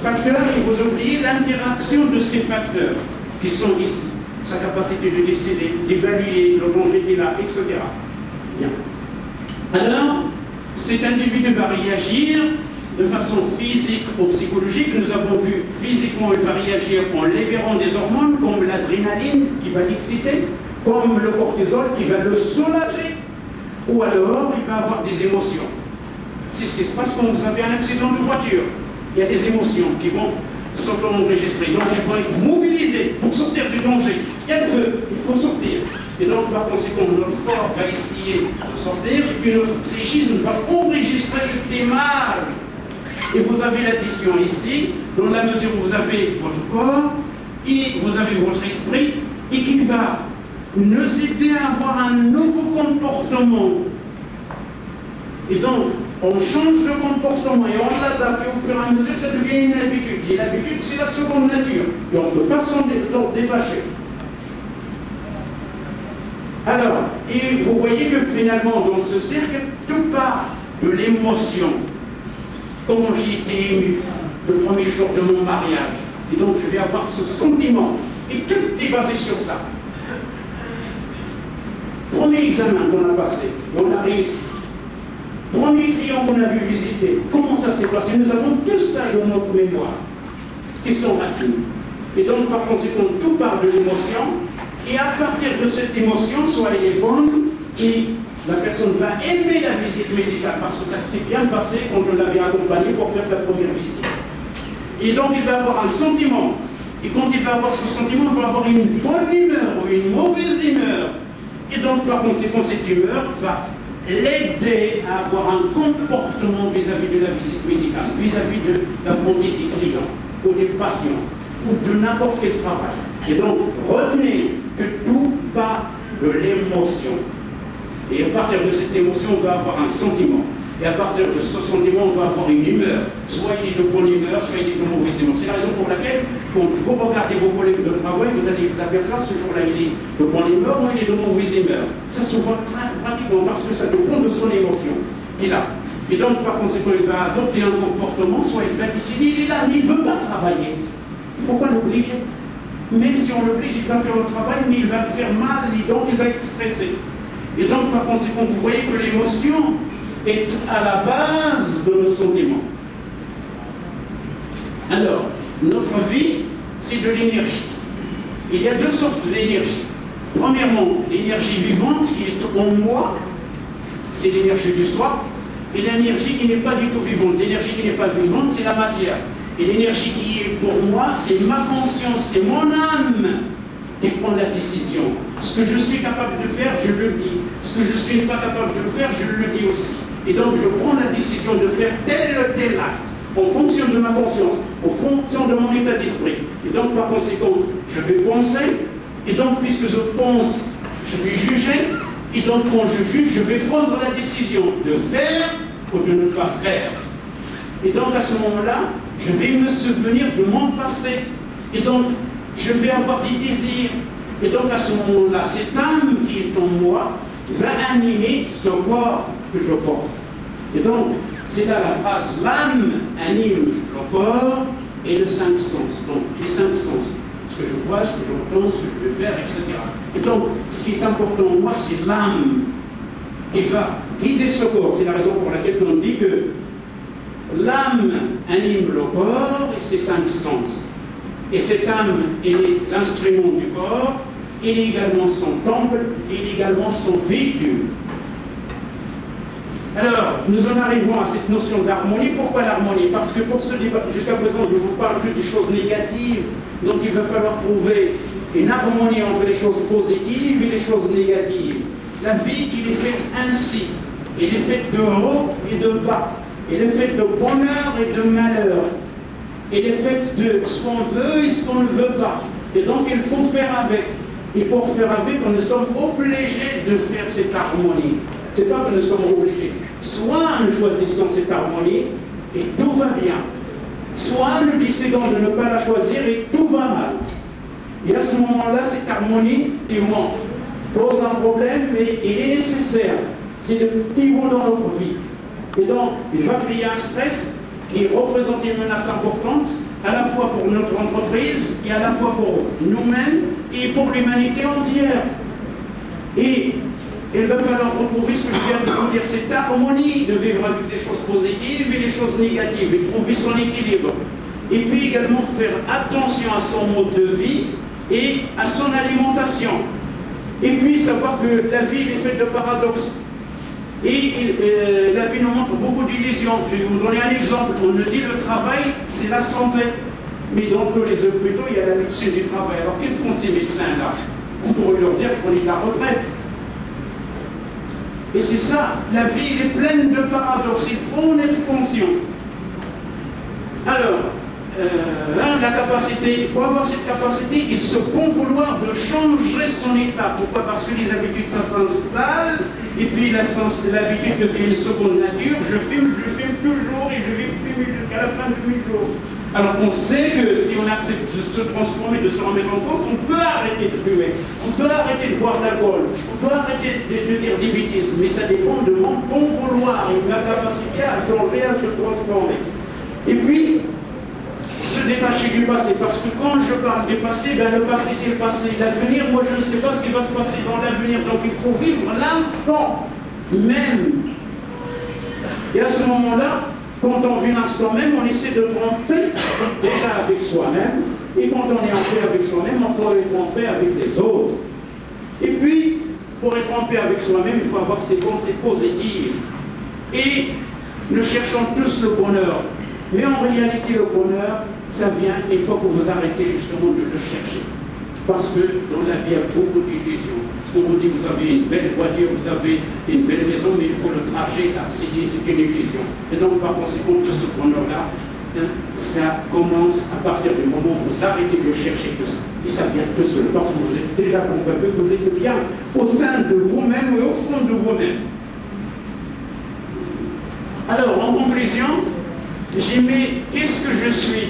Speaker 1: facteur et vous oubliez l'interaction de ces facteurs qui sont ici. Sa capacité de décider, d'évaluer le monde qu'il a, etc. Bien. Alors, cet individu va réagir de façon physique ou psychologique. Nous avons vu physiquement, il va réagir en libérant des hormones comme l'adrénaline qui va l'exciter, comme le cortisol qui va le soulager, ou alors il va avoir des émotions. C'est ce qui se passe quand vous avez un accident de voiture. Il y a des émotions qui vont s'enregistrer, donc elles vont être mobilisées pour sortir du danger. Il y a le feu, il faut sortir. Et donc par conséquent, notre corps va essayer de sortir, et puis notre psychisme va enregistrer cette image. Et vous avez l'addition ici, dans la mesure où vous avez votre corps, et vous avez votre esprit, et qui va nous aider à avoir un nouveau comportement. Et donc, on change de comportement et on l'adapte, et au fur et à mesure, ça devient une habitude. Et l'habitude, c'est la seconde nature. Et on ne peut pas s'en détacher. Alors, et vous voyez que finalement, dans ce cercle, tout part de l'émotion. Comment j'ai été ému le premier jour de mon mariage. Et donc, je vais avoir ce sentiment. Et tout est basé sur ça. Premier examen qu'on a passé, on a réussi. Premier client qu'on a vu visiter, comment ça s'est passé? Nous avons tout ça dans notre mémoire, qui sont racines. Et donc, par conséquent, tout part de l'émotion, et à partir de cette émotion, soit elle est bonne, et la personne va aimer la visite médicale, parce que ça s'est bien passé quand on l'avait accompagné pour faire sa première visite. Et donc, il va avoir un sentiment, et quand il va avoir ce sentiment, il va avoir une bonne humeur ou une mauvaise humeur. Et donc, par conséquent, cette humeur va l'aider à avoir un comportement vis-à-vis de la visite médicale, vis-à-vis de l'affronter des clients ou des patients ou de n'importe quel travail. Et donc, retenez que tout part de l'émotion. Et à partir de cette émotion, on va avoir un sentiment. Et à partir de ce sentiment, on va avoir une humeur. Soit il est de bonne humeur, soit il est de mauvaise humeur. C'est la raison pour laquelle, quand vous regardez vos collègues de travail, vous allez vous apercevoir ce jour-là, il est de bonne humeur ou il est de mauvaise humeur. Ça se voit très pratiquement parce que ça dépend de son émotion qu'il a. Et donc, par conséquent, il va adopter un comportement, soit il va décider, il est là, mais il ne veut pas travailler. Il ne faut pas l'obliger. Même si on l'oblige, il va faire le travail, mais il va faire mal, et donc il va être stressé. Et donc, par conséquent, vous voyez que l'émotion est à la base de nos sentiments. Alors, notre vie, c'est de l'énergie. Il y a deux sortes d'énergie. Premièrement, l'énergie vivante qui est en moi, c'est l'énergie du soi, et l'énergie qui n'est pas du tout vivante. L'énergie qui n'est pas vivante, c'est la matière. Et l'énergie qui est pour moi, c'est ma conscience, c'est mon âme qui prend la décision. Ce que je suis capable de faire, je le dis. Ce que je ne suis pas capable de faire, je le dis aussi. Et donc, je prends la décision de faire tel ou tel acte, en fonction de ma conscience, en fonction de mon état d'esprit. Et donc, par conséquent, je vais penser, et donc, puisque je pense, je vais juger, et donc, quand je juge, je vais prendre la décision de faire ou de ne pas faire. Et donc à ce moment-là, je vais me souvenir de mon passé. Et donc, je vais avoir des désirs. Et donc à ce moment-là, cette âme qui est en moi va animer ce corps que je porte. Et donc, c'est là la phrase, l'âme anime le corps et le cinq sens. Donc, les cinq sens. Ce que je vois, ce que j'entends, ce que je vais faire, etc. Et donc, ce qui est important en moi, c'est l'âme qui va guider ce corps. C'est la raison pour laquelle on dit que l'âme anime le corps et ses cinq sens. Et cette âme est l'instrument du corps, il est également son temple, il est également son véhicule. Alors, nous en arrivons à cette notion d'harmonie. Pourquoi l'harmonie? Parce que pour ce débat, jusqu'à présent, je vous parle que des choses négatives, donc il va falloir trouver une harmonie entre les choses positives et les choses négatives. La vie, il est faite ainsi. Elle est faite de haut et de bas. Elle est faite de bonheur et de malheur. Elle est faite de ce qu'on veut et ce qu'on ne veut pas. Et donc, il faut faire avec. Et pour faire avec, nous sommes obligés de faire cette harmonie. Ce n'est pas que nous sommes obligés. Soit nous choisissons cette harmonie et tout va bien. Soit nous décidons de ne pas la choisir et tout va mal. Et à ce moment-là, cette harmonie, effectivement, pose un problème, mais il est nécessaire. C'est le pivot dans notre vie. Et donc, il va créer un stress qui représente une menace importante, à la fois pour notre entreprise, et à la fois pour nous-mêmes, et pour l'humanité entière. Et il va falloir retrouver ce que je viens de vous dire, cette harmonie de vivre avec les choses positives et les choses négatives, et trouver son équilibre. Et puis également faire attention à son mode de vie et à son alimentation. Et puis savoir que la vie est faite de paradoxes. Et la vie nous montre beaucoup d'illusions. Je vais vous donner un exemple. On nous dit le travail, c'est la santé. Mais dans tous les hôpitaux, il y a la médecine du travail. Alors, qu'ils font ces médecins-là? On pourrait leur dire qu'on est de la retraite. Et c'est ça, la vie elle est pleine de paradoxes. Il faut en être conscient. Alors, la capacité, il faut avoir cette capacité et ce bon vouloir de changer son état. Pourquoi? Parce que les habitudes, ça s'installe, et puis l'habitude devient une seconde nature. Je fume toujours et je vais fumer jusqu'à la fin de mes jours. Alors on sait que si on accepte de se transformer, de se remettre en cause, on peut arrêter de fumer, on peut arrêter de boire de l'alcool, on peut arrêter de dire des bêtises, mais ça dépend de mon bon vouloir et de ma capacité à changer, à se transformer. Et puis, se détacher du passé, parce que quand je parle du passé, ben le passé c'est le passé. L'avenir, moi je ne sais pas ce qui va se passer dans l'avenir, donc il faut vivre l'instant même. Et à ce moment-là, quand on vit l'instant même, on essaie de tromper déjà avec soi-même, et quand on est en paix avec soi-même, on peut être en paix avec les autres. Et puis, pour être en paix avec soi-même, il faut avoir ses pensées positives. Et nous cherchons tous le bonheur. Mais en réalité, le bonheur, ça vient une fois que vous arrêtez justement de le chercher. Parce que dans la vie, il y a beaucoup d'illusions. On vous dit, vous avez une belle voiture, vous avez une belle maison, mais il faut le trajet là, c'est une illusion. Et donc, par conséquent, de ce bonheur-là, ça commence à partir du moment où vous arrêtez de le chercher tout ça. Et ça vient tout seul, parce que vous êtes déjà convaincu que vous êtes bien au sein de vous-même et au fond de vous-même. Alors, en conclusion, j'ai mis qu'est-ce que je suis?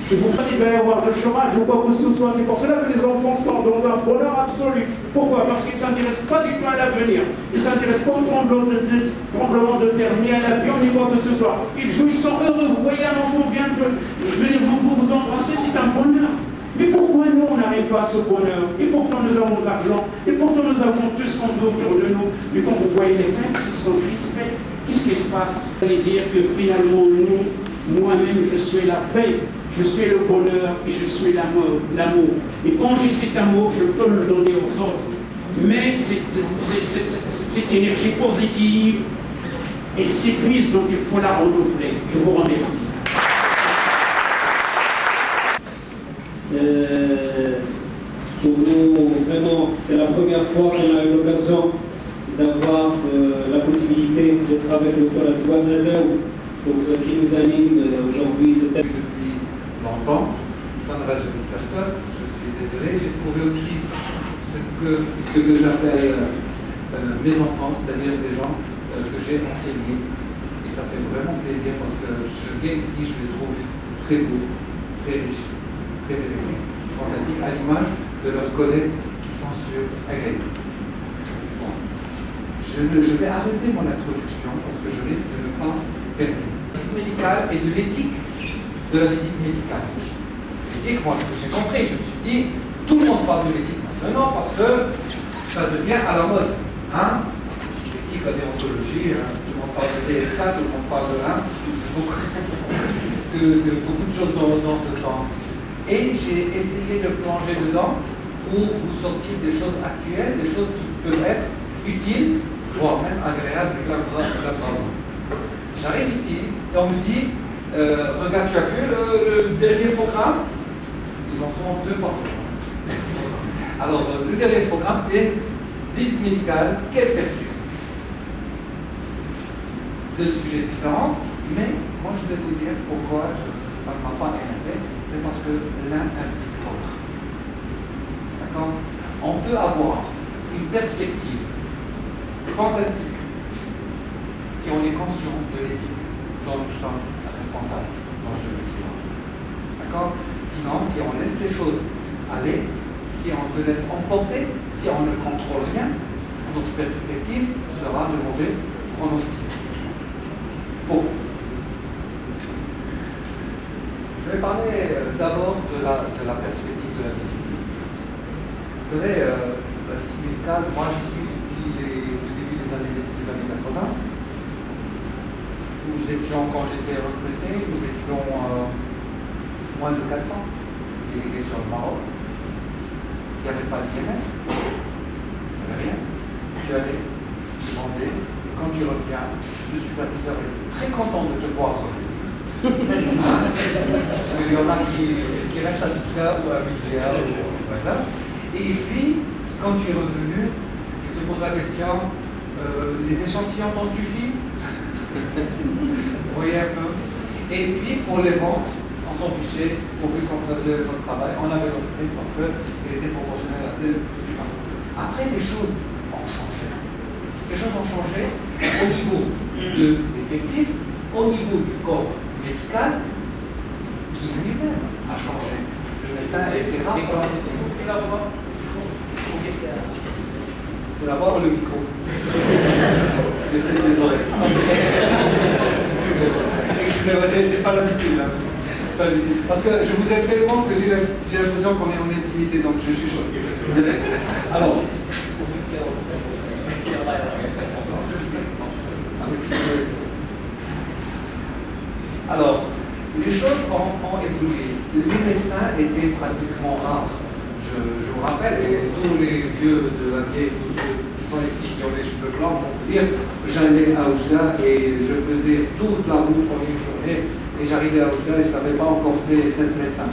Speaker 1: Je vous dis qu'il va y avoir de chômage ou quoi que ce soit. C'est pour cela que les enfants sont dans un bonheur absolu. Pourquoi? Parce qu'ils ne s'intéressent pas du tout à l'avenir. Ils ne s'intéressent pas au tremblement de terre, ni à l'avion, ni quoi que ce soit. Ils jouent, ils sont heureux. Vous voyez un enfant vient de vous embrasser, c'est un bonheur. Mais pourquoi nous, on n'arrive pas à ce bonheur? Et pourtant nous avons de l'argent, et pourtant nous avons tout ce qu'on veut autour de nous. Mais quand vous voyez les mecs qui sont crispés, qu'est-ce qui se passe? Vous allez dire que finalement, moi-même, je suis la paix. Je suis le bonheur et je suis l'amour. Et quand j'ai cet amour, je peux le donner aux autres. Mais cette énergie positive, elle s'épuise, donc il faut la renouveler. Je vous remercie.
Speaker 2: Pour nous, vraiment, c'est la première fois qu'on a eu l'occasion d'avoir la possibilité d'être avec le Dr Azouad Nazaou, qui nous anime aujourd'hui ce thème.
Speaker 3: Longtemps, ça ne rajeunit personne, je suis désolé. J'ai trouvé aussi ce que j'appelle mes enfants, c'est-à-dire des gens que j'ai enseignés. Et ça fait vraiment plaisir parce que je viens ici, je les trouve très beaux, très riches, très élégants, fantastiques, à l'image de leurs collègues qui sont sur Agaï. Bon. Je vais arrêter mon introduction parce que je risque de ne pas terminer. La visite médicale et de l'éthique de la visite médicale. L'éthique, moi, ce que j'ai compris, je me suis dit, tout le monde parle de l'éthique maintenant parce que ça devient à la mode. Hein? L'éthique, la déontologie, hein? Tout le monde parle de DSK, tout le monde parle de beaucoup de choses dans ce sens. Et j'ai essayé de plonger dedans pour vous sortir des choses actuelles, des choses qui peuvent être utiles, voire même agréables avec la bravoure. J'arrive ici et on me dit, regarde, tu as vu le dernier programme? Ils en font deux par jour. Alors, le dernier programme, c'est visite médicale, quelle vertu? Deux sujets différents, mais moi je vais vous dire pourquoi ça ne m'a pas énervé, c'est parce que l'un implique l'autre. D'accord? On peut avoir une perspective fantastique si on est conscient de l'éthique dont nous sommes responsables dans ce métier. D'accord? Sinon, si on laisse les choses aller, si on se laisse emporter, si on ne contrôle rien, notre perspective sera de mauvais pronostics. Bon. Je vais parler d'abord de la perspective de la visite. Vous savez, la visite médicale, moi j'y suis depuis le début des années 80. Nous étions, quand j'étais recruté, nous étions moins de 400 délégués sur le Maroc. Il n'y avait pas d'IMS, il n'y avait rien. Tu allais, tu demandais, et quand tu reviens, le superviseur est très content de te voir revenir. Parce qu'il y en a qui restent à 10 heures ou à 8 heures, voilà. Et puis, quand tu es revenu, il te pose la question, les échantillons t'ont suffi? Vous voyez un peu? Et puis, pour les ventes, on s'en fichait, pourvu qu'on faisait notre travail, on avait notre prix parce qu'il était proportionnel à celle du patron. Après, les choses ont changé. Les choses ont changé au niveau de l'effectif, au niveau du corps médical, qui lui-même a changé. Le médecin a été rare. C'est la voix. C'est la voix ou le micro? C'est peut-être les oreilles. Excusez-moi, j'ai pas l'habitude. Parce que je vous aime tellement que j'ai l'impression qu'on est en intimité, donc je suis chaud. Alors, les choses ont évolué. Les médecins étaient pratiquement rares. Je vous rappelle, et tous les vieux de la vieille, tous ceux qui sont ici, qui ont les cheveux blancs, vont vous dire, j'allais à Oujda et je faisais toute la route en une journée. Et j'arrivais à Oujda et je n'avais pas encore fait 7 médecins.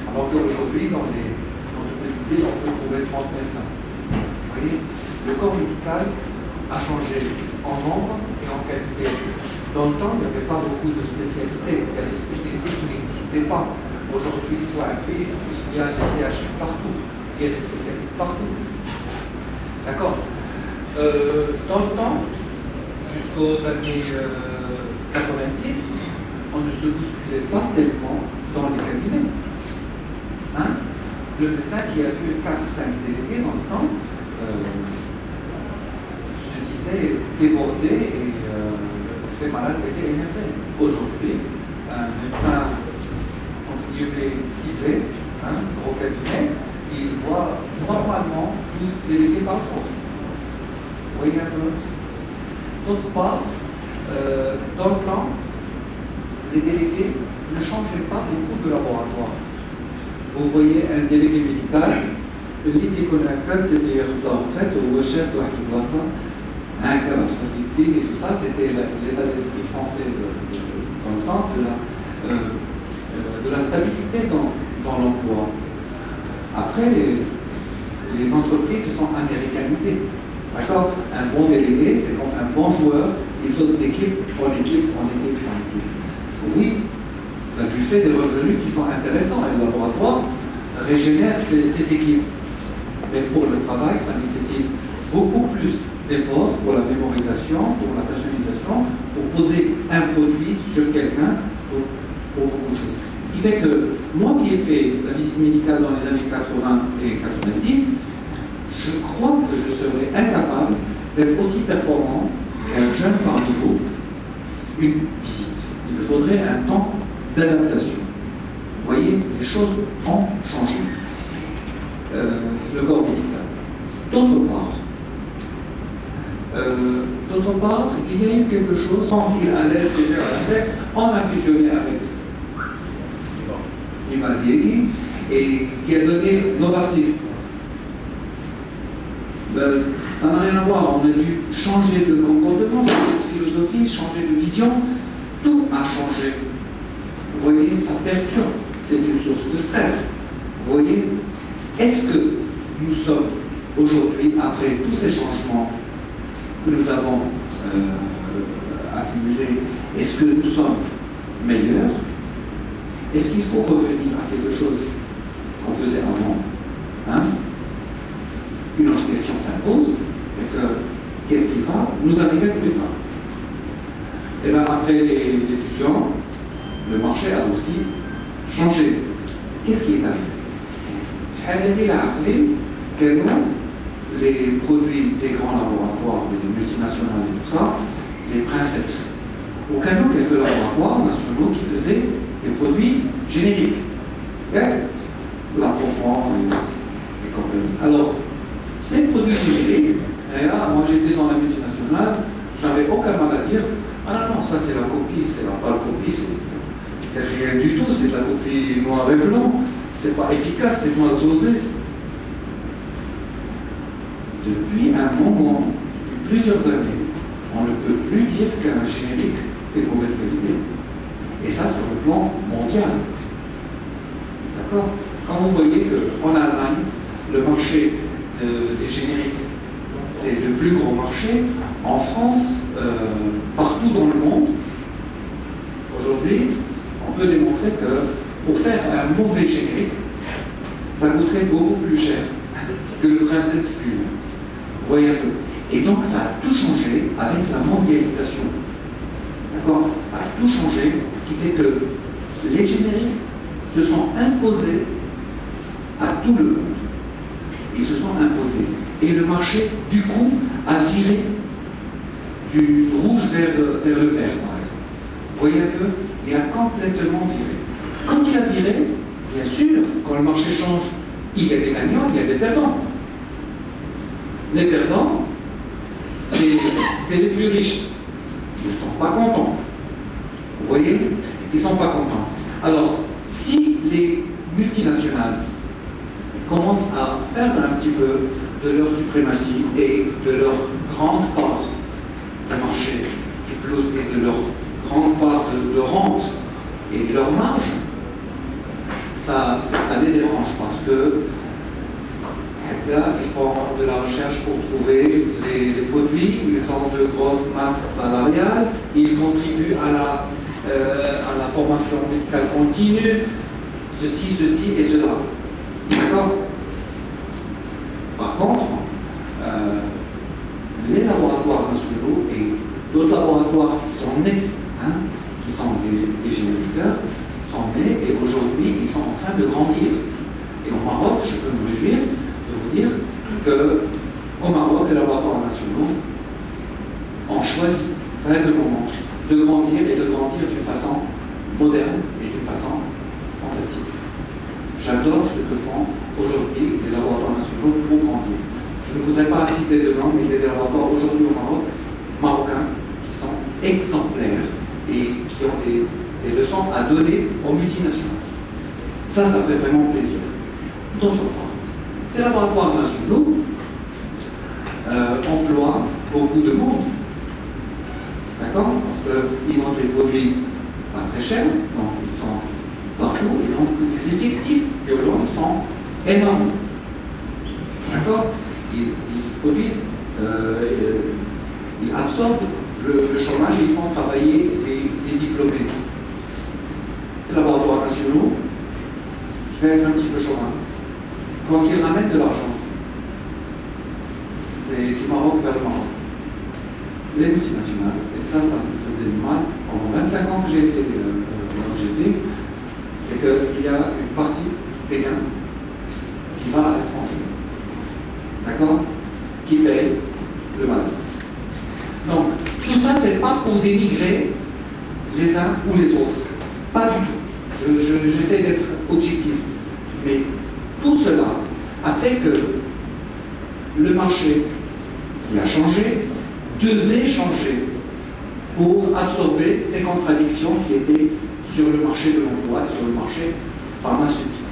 Speaker 3: Alors qu'aujourd'hui, dans de petites villes, on peut trouver 30 médecins. Vous voyez, le corps médical a changé en nombre et en qualité. Dans le temps, il n'y avait pas beaucoup de spécialités. Il y a des spécialités qui n'existaient pas. Aujourd'hui, soit il y a des CHU partout. Il y a des spécialistes partout. D'accord? Dans le temps, jusqu'aux années 90, on ne se bousculait pas tellement dans les cabinets. Hein? Le médecin qui a vu 4-5 délégués dans le temps se disait débordé et ses malades étaient énervés. Aujourd'hui, un médecin entre guillemets ciblé, gros cabinet, il voit normalement 12 délégués par jour. Vous voyez un peu? D'autre part, dans le temps, les délégués ne changeaient pas beaucoup de laboratoire. Vous voyez un délégué médical, اللي تيكون هكا تياخذ retraite وهو شاد واحد البلاصه هكا باش يدي et tout ça c'était l'état d'esprit français dans le temps de la stabilité dans l'emploi. Après les entreprises se sont américanisées. D'accord? Un bon délégué, c'est comme un bon joueur, il saute d'équipe en équipe en équipe en équipe. Oui, ça lui fait des revenus qui sont intéressants et le laboratoire régénère ses équipes. Mais pour le travail, ça nécessite beaucoup plus d'efforts pour la mémorisation, pour la personnalisation, pour poser produit sur quelqu'un pour beaucoup de choses. Ce qui fait que moi qui ai fait la visite médicale dans les années 80 et 90, je crois que je serais incapable d'être aussi performant qu'un jeune parmi vous, une visite. Il me faudrait un temps d'adaptation. Vous voyez, les choses ont changé. Le corps médical. D'autre part, il y a eu quelque chose, quand il allait déjà avec, on a fusionné avec Ivan Liegi, et qui a donné Novartis. Ça n'a rien à voir, on a dû changer de comportement, changer de philosophie, changer de vision, tout a changé. Vous voyez, ça perturbe, c'est une source de stress. Vous voyez, est-ce que nous sommes aujourd'hui, après tous ces changements que nous avons accumulés, est-ce que nous sommes meilleurs? Est-ce qu'il faut revenir à quelque chose qu'on faisait avant, hein? Une autre question s'impose, c'est que qu'est-ce qui va nous arriver plus tard? Et bien après les fusions, le marché a aussi changé. Qu'est-ce qui est arrivé? Les produits des grands laboratoires, des multinationales et tout ça, les princeps. Au Canada, quelques laboratoires nationaux qui faisaient des produits génériques. La Profond et compagnie. Alors, ces produits génériques, et là, moi j'étais dans la multinationale, je n'avais aucun mal à dire, ah non, ça c'est la copie, c'est la pâle copie, c'est rien du tout, c'est de la copie noir et blanc, c'est pas efficace, c'est mal dosé. Depuis un moment, depuis plusieurs années, on ne peut plus dire qu'un générique est de mauvaise qualité. Et ça sur le plan mondial. D'accord? Quand vous voyez qu'en Allemagne, le marché des génériques, c'est le plus gros marché, en France, partout dans le monde, aujourd'hui, on peut démontrer que pour faire un mauvais générique, ça coûterait beaucoup plus cher que le principe lui. Vous voyez un peu. Et donc ça a tout changé avec la mondialisation. D'accord? Ça a tout changé, ce qui fait que les génériques se sont imposés à tout le monde. Ils se sont imposés. Et le marché, du coup, a viré du rouge vers le vert, par exemple. Vous voyez un peu? Il a complètement viré. Quand il a viré, bien sûr, quand le marché change, il y a des gagnants, il y a des perdants. Les perdants, c'est les plus riches. Ils ne sont pas contents. Vous voyez? Ils ne sont pas contents. Alors, si les multinationales commencent à perdre un petit peu de leur suprématie et de leur grande part de marché et de leur grande part de rente et de leur marge, ça les dérange parce que là, ils font de la recherche pour trouver les produits, ils ont de grosses masses salariales, ils contribuent à la formation médicale continue, ceci et cela. D'accord? Par contre, les laboratoires nationaux et d'autres laboratoires qui sont nés, qui sont des génériqueurs, sont nés et aujourd'hui ils sont en train de grandir. Et au Maroc, je peux me réjouir de vous dire qu'au Maroc, les laboratoires nationaux ont choisi règlement de grandir et de grandir d'une façon moderne et d'une façon fantastique. J'adore ce que font aujourd'hui les laboratoires nationaux pour grandir. Je ne voudrais pas citer de nom, mais il y a des laboratoires aujourd'hui au Maroc, marocains, qui sont exemplaires et qui ont des leçons à donner aux multinationales. Ça fait vraiment plaisir. D'autre part, ces laboratoires nationaux emploient beaucoup de monde. D'accord? Parce qu'ils ont des produits pas très chers, donc ils sont partout, et donc les effectifs biologues sont énormes. D'accord? Ils produisent, ils absorbent le chômage et ils font travailler les diplômés. Ces laboratoires nationaux, je vais être un petit peu chauvin. Quand ils ramènent de l'argent, c'est du Maroc vers le Maroc. les multinationales, et ça me faisait mal pendant 25 ans que j'ai été dans l'OGT, c'est qu'il y a une partie des gains qui va à l'étranger, d'accord, qui paye le mal. Donc, tout ça, c'est pas pour dénigrer les uns ou les autres, pas du tout. J'essaie d'être objectif, mais tout cela a fait que le marché qui a changé devait changer pour absorber ces contradictions qui étaient sur le marché de l'emploi et sur le marché pharmaceutique.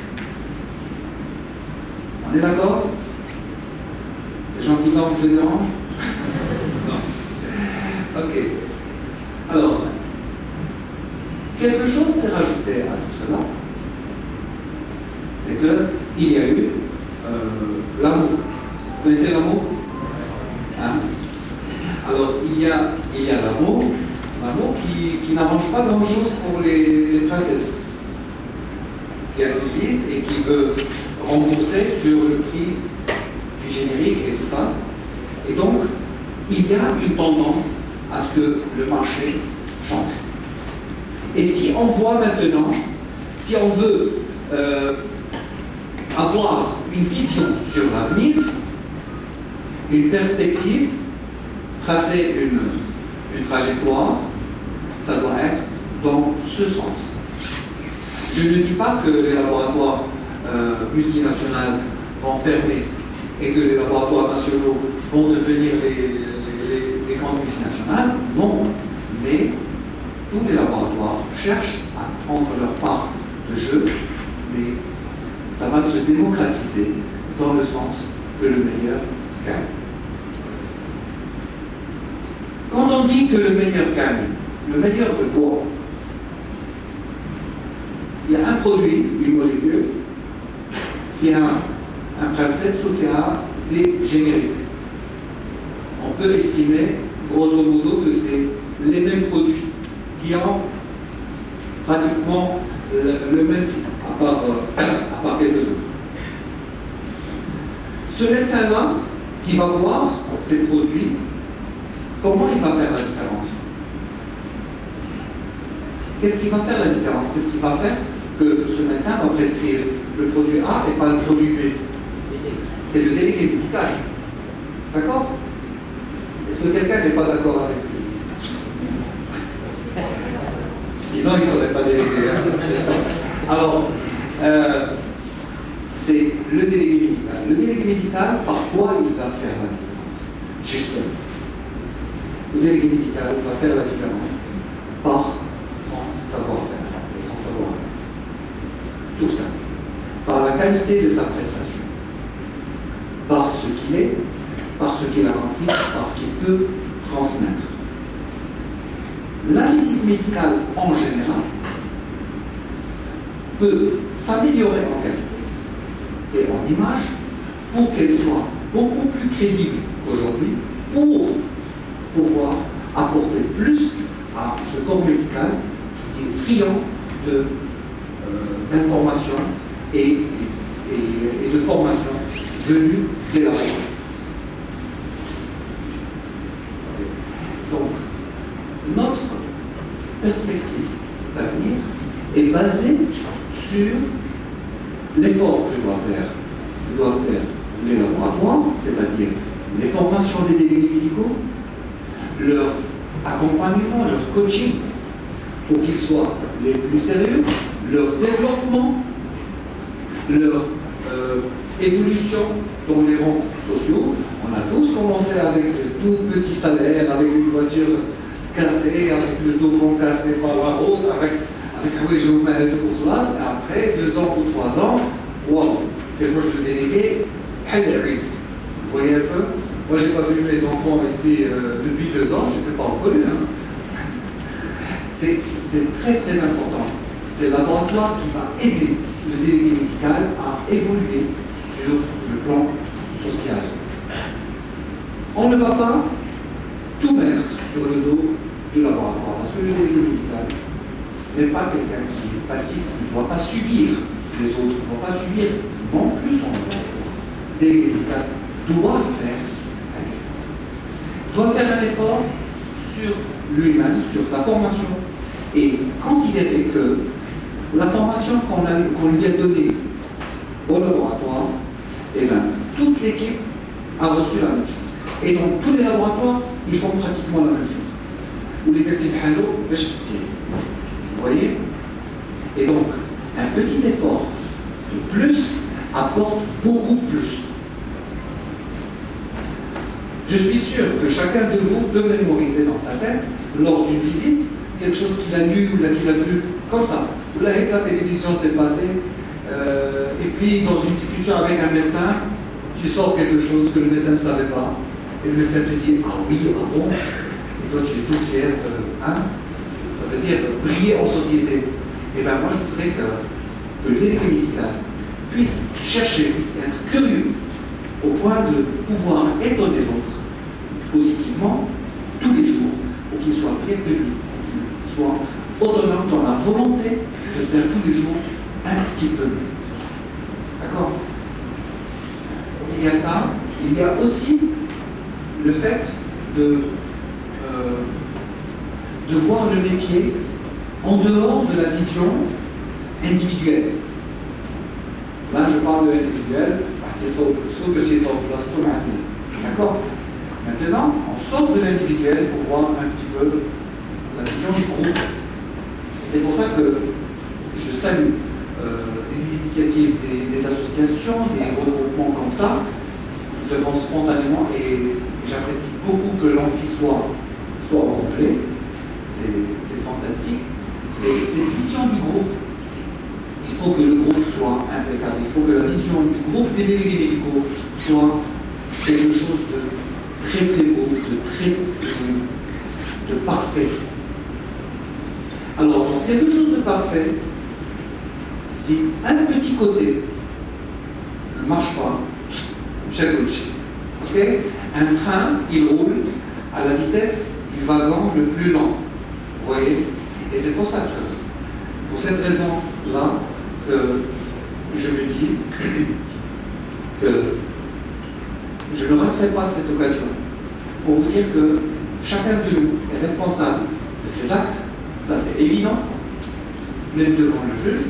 Speaker 3: On est d'accord? Les gens qui dorment, je les dérange? Non. Ok. Alors, quelque chose s'est rajouté à tout cela, c'est qu'il y a eu l'amour. Vous connaissez l'amour? Hein? Alors, il y a l'amour qui n'arrange pas grand-chose pour les princesses, qui accueillent et qui veut rembourser sur le prix du générique et tout ça. Et donc, il y a une tendance à ce que le marché change. Et si on voit maintenant, si on veut avoir une vision sur l'avenir, une perspective, tracer une trajectoire, ça doit être dans ce sens. Je ne dis pas que les laboratoires multinationaux vont fermer et que les laboratoires nationaux vont devenir les grandes multinationales. Non, mais tous les laboratoires cherchent à prendre leur part de jeu, mais ça va se démocratiser dans le sens que le meilleur gagne. Quand on dit que le meilleur gagne, le meilleur de quoi? Il y a un produit, une molécule, qui a un principe, sauf qu'il y a des génériques. On peut estimer, grosso modo, que c'est les mêmes produits qui ont pratiquement le même prix, à part quelques-uns. Ce médecin-là, qui va voir ces produits, comment il va faire la différence? Qu'est-ce qui va faire la différence? Qu'est-ce qui va faire que ce médecin va prescrire le produit A et pas le produit B? C'est le délégué médical. D'accord? Est-ce que quelqu'un n'est pas d'accord avec ce que je dis? Sinon, il ne serait pas délégué. Alors, c'est le délégué médical. Le délégué médical, par quoi il va faire la différence? Justement. Le délégué médical va faire la différence par son savoir-faire et son savoir-être. Tout ça. Par la qualité de sa prestation. Par ce qu'il est, par ce qu'il a compris, par ce qu'il peut transmettre. La visite médicale en général peut s'améliorer en qualité et en image pour qu'elle soit beaucoup plus crédible qu'aujourd'hui, pour pouvoir apporter plus à ce corps médical qui est friand d'informations et de formations venues des laboratoires. Donc, notre perspective d'avenir est basée sur l'effort que doivent faire les laboratoires, c'est-à-dire les formations des délégués médicaux, leur accompagnement, leur coaching, pour qu'ils soient les plus sérieux, leur développement, leur évolution dans les rangs sociaux. On a tous commencé avec de tout petits salaires, avec une voiture cassée, avec le dos cassé par la route, avec je vous mets le cours et après 2 ans ou 3 ans, wow, quelque chose de délégué, vous voyez un peu? Moi, je n'ai pas vu mes enfants ici depuis 2 ans, je ne sais pas reconnu. Hein. C'est très très important. C'est le laboratoire qui va aider le délégué médical à évoluer sur le plan social. On ne va pas tout mettre sur le dos du laboratoire, parce que le délégué médical n'est pas quelqu'un qui est passif, il ne doit pas subir les autres, il ne doit pas subir non plus son laboratoire. Le délégué médical doit faire un effort. Doit faire un effort sur lui-même, sur sa formation, et considérer que la formation qu'on lui a donnée au laboratoire, eh bien, toute l'équipe a reçu la même chose. Et donc, tous les laboratoires, ils font pratiquement la même chose. Ou les vous voyez? Et donc, un petit effort de plus apporte beaucoup plus. Je suis sûr que chacun de vous peut mémoriser dans sa tête, lors d'une visite, quelque chose qu'il a lu ou qu'il a vu, comme ça. Vous l'avez, la télévision s'est passée, et puis dans une discussion avec un médecin, tu sors quelque chose que le médecin ne savait pas, et le médecin te dit, ah oui, ah bon, et toi tu es tout fier, hein? Ça veut dire briller en société. Et bien moi je voudrais que le délégué médical puisse chercher, puisse être curieux, au point de pouvoir étonner l'autre positivement tous les jours, pour qu'il soit très curieux, qu'il soit autonome dans la volonté de faire tous les jours un petit peu mieux. D'accord? Il y a ça. Il y a aussi le fait de voir le métier en dehors de la vision individuelle. Là, je parle de l'individuel, d'accord? Maintenant, on sort de l'individuel pour voir un petit peu la vision du groupe. C'est pour ça que je salue les initiatives des associations, des regroupements comme ça, qui se font spontanément, et j'apprécie beaucoup que l'amphi soit renouvelé. C'est fantastique. Et cette vision du groupe, il faut que le groupe soit impeccable. Il faut que la vision du groupe des délégués médicaux soit quelque chose de très très beau, de parfait. Alors, dans quelque chose de parfait, si un petit côté ne marche pas, ok, un train, il roule à la vitesse du wagon le plus lent. Vous voyez? Et c'est pour ça que, pour cette raison-là, que je me dis que je ne raterai pas cette occasion pour vous dire que chacun de nous est responsable de ses actes, ça c'est évident, même devant le juge,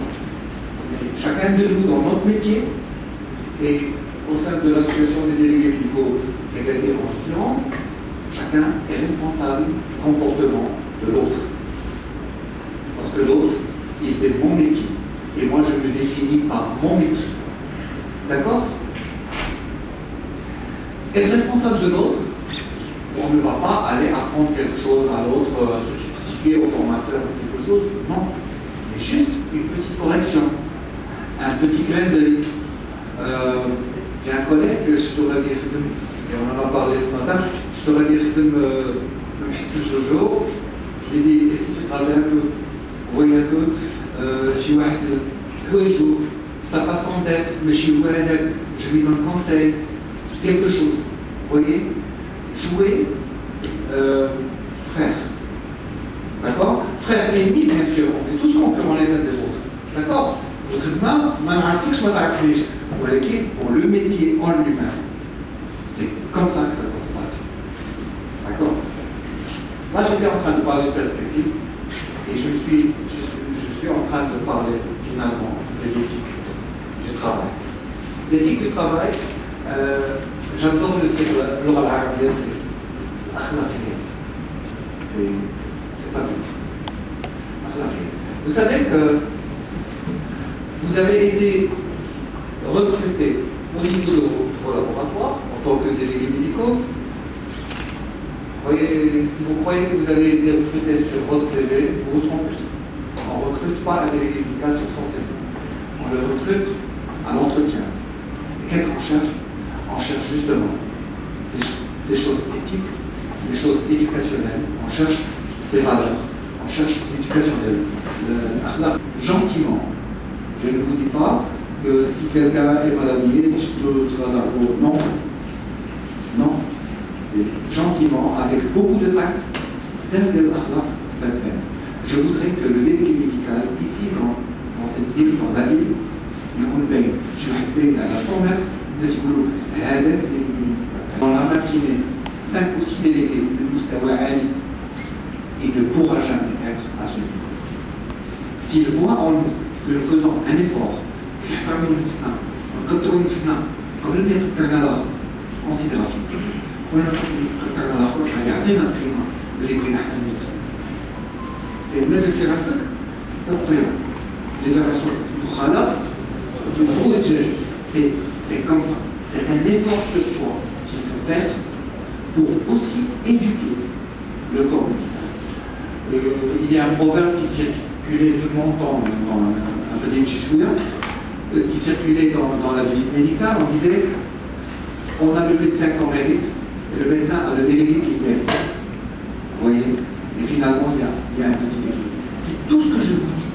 Speaker 3: mais chacun de nous dans notre métier et au sein de l'association des délégués médicaux d'égalité en assurance, chacun est responsable du comportement de l'autre. Parce que l'autre, il fait mon métier. Et moi, je me définis par mon métier. D'accord? Être responsable de l'autre, on ne va pas aller apprendre quelque chose à l'autre, se substituer au formateur ou quelque chose. Non. Mais juste une petite correction. Un petit clin d'œil. J'ai un collègue, je t'aurais dit, et on en a parlé ce matin, je t'aurais dit, le Jojo, je lui ai dit, et si tu travailles un peu, voyez un peu, sa façon d'être, mais je lui donne conseil, quelque chose. Vous voyez? Jouer frère. D'accord? Frère et ennemi, bien sûr, on est tous concurrents les uns des autres. D'accord? Pour le métier en lui-même, c'est comme ça que ça va se passer. D'accord? Là, j'étais en train de parler de perspective et je suis en train de parler finalement de l'éthique du travail. L'éthique du travail, j'adore le fait de l'oral arabe, c'est akhlaqiyat. C'est pas tout. Akhlaqiyat. Vous savez que vous avez été recruté au niveau de votre laboratoire en tant que délégués médicaux. Voyez, si vous croyez que vous avez été recruté sur votre CV, vous vous trompez. On ne recrute pas un délégué médical sur son CV. On le recrute à l'entretien. Et qu'est-ce qu'on cherche? On cherche justement ces choses éthiques, des choses éducationnelles. On cherche ces valeurs. On cherche l'éducationnel. Gentiment. Je ne vous dis pas que si quelqu'un est mal habillé, non. Non. C'est gentiment, avec beaucoup de tact, serve de l'akhlaq, c'est même. Je voudrais que le délégué médical, ici, dans cette ville, dans la ville, يكون باين. Je vais à 100 mètres, dans la matinée, 5 ou 6 délégués de Moustawa Ali il ne pourra jamais être à ce niveau. S'il voit en nous que nous faisons un effort, considération, c'est comme ça. C'est un effort sur soi qu'il faut faire pour aussi éduquer le corps médical. Il y a un proverbe qui circulait tout le monde dans un petit chouchouya, qui circulait dans la visite médicale. On disait on a le médecin qu'on mérite et le médecin a le délégué qu'il mérite. Vous voyez? Et finalement, il y a un petit délégué. C'est tout ce que je vous dis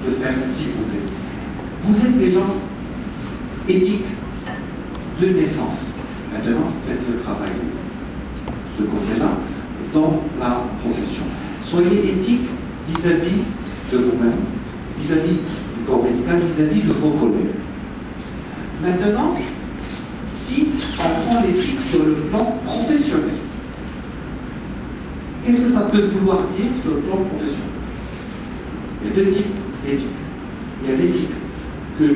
Speaker 3: de faire, s'il vous plaît. Vous êtes des gens éthiques de naissance. Maintenant, faites le travail, ce côté-là, dans la profession. Soyez éthiques vis-à-vis de vous-même, vis-à-vis du corps médical, vis-à-vis de vos collègues. Maintenant, si on prend l'éthique sur le plan professionnel, qu'est-ce que ça peut vouloir dire sur le plan professionnel? Il y a deux types d'éthique. Il y a l'éthique que nous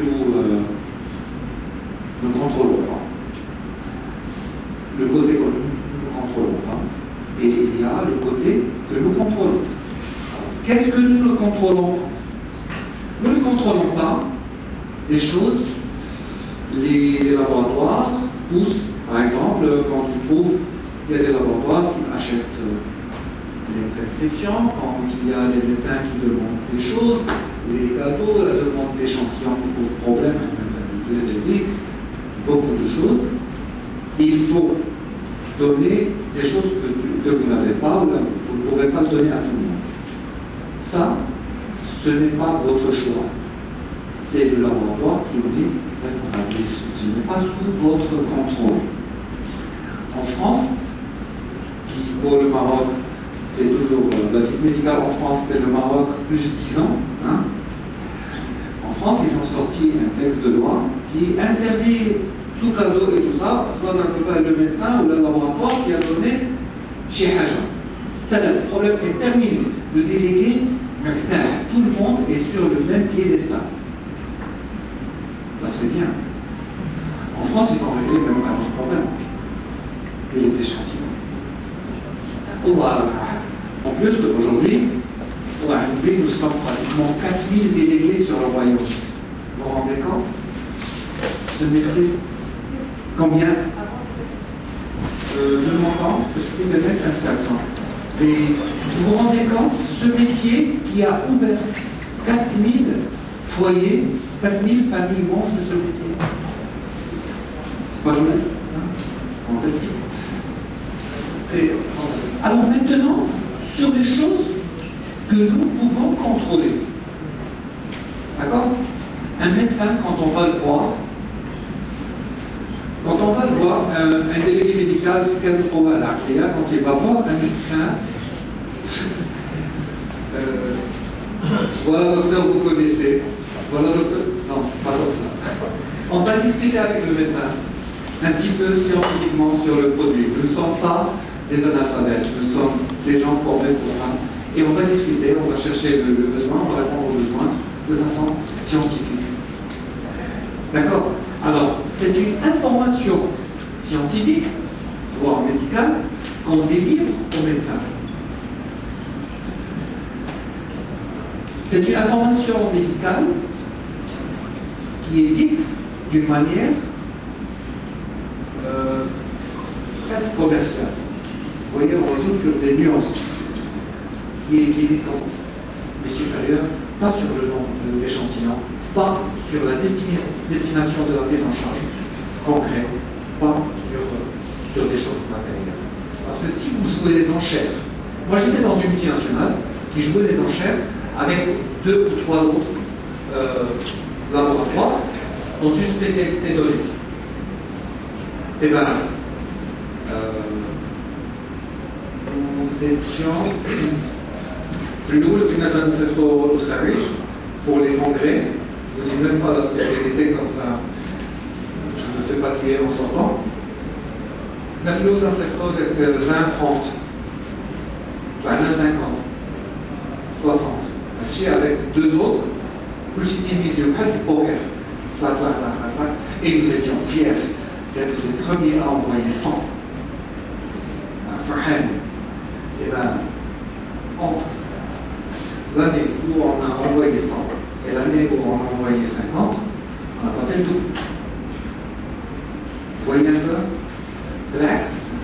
Speaker 3: ne contrôlons pas, le côté que nous ne contrôlons pas, et il y a le côté que nous contrôlons. Qu'est-ce que nous ne contrôlons pas? Nous ne contrôlons pas des choses. Les laboratoires poussent, par exemple, quand tu trouves qu'il y a des laboratoires qui achètent les prescriptions, quand il y a des médecins qui demandent des choses, les cadeaux, la demande d'échantillons qui posent problème, beaucoup de choses. Il faut donner des choses que vous n'avez pas, ou vous ne pourrez pas le donner à tout le monde. Ça, ce n'est pas votre choix. C'est le laboratoire qui vous dit responsable. Ce n'est pas sous votre contrôle. En France, qui pour le Maroc, c'est toujours la visite médicale en France, c'est le Maroc plus 10 ans. Hein. En France, ils ont sorti un texte de loi qui interdit tout cadeau et tout ça, soit le médecin ou le laboratoire qui a donné chez Haja. Ça, le problème est terminé. Le délégué, tout le monde est sur le même piédestal. Ça serait bien. En France, ils ont réglé même pas notre problème. Et les échantillons. En plus, aujourd'hui, nous sommes pratiquement 4000 délégués sur le royaume. Vous vous rendez compte? Ce maîtrise combien? Le montant, je peux le mettre un certain. Mais vous vous rendez compte, ce métier qui a ouvert 4000 foyers, 4000 familles mangent de ce métier. C'est pas vrai? Fantastique. Alors maintenant, sur des choses que nous pouvons contrôler. D'accord? Un médecin, quand on va le voir, un délégué médical, quand il va voir un médecin, voilà docteur, vous connaissez, voilà docteur, non, pas docteur. On va discuter avec le médecin, un petit peu scientifiquement sur le produit. Nous ne sommes pas des analphabètes, nous sommes des gens formés pour ça. Et on va discuter, on va chercher le besoin, on va répondre aux besoins de façon scientifique. D'accord? Alors, c'est une information scientifique, voire médicale, qu'on délivre aux médecins. C'est une information médicale qui est dite d'une manière presque commerciale. Vous voyez, on joue sur des nuances. Qui est dite mais supérieure, pas sur le nombre d'échantillons, pas sur la destination de la prise en charge concrète, pas sur des choses matérielles. Parce que si vous jouez les enchères, moi j'étais dans une multinationale qui jouait les enchères avec 2 ou 3 autres laboratoires dans une spécialité donnée. Et bien, nous étions plus lourds que pour les congrès. Je ne dis même pas la spécialité comme ça, je ne me fais pas tuer en sortant. Nous avons un secteur de 20-30 بعدنا 50 60 ماشي avec deux autres كل شيء تلميذي بحال في البوكر et nous étions fiers d'être les premiers à envoyer 100 فرحان. Et bien entre l'année où on a envoyé 100 et l'année où on a envoyé 50, on n'a pas fait le double. Vous voyez un peu? Relax.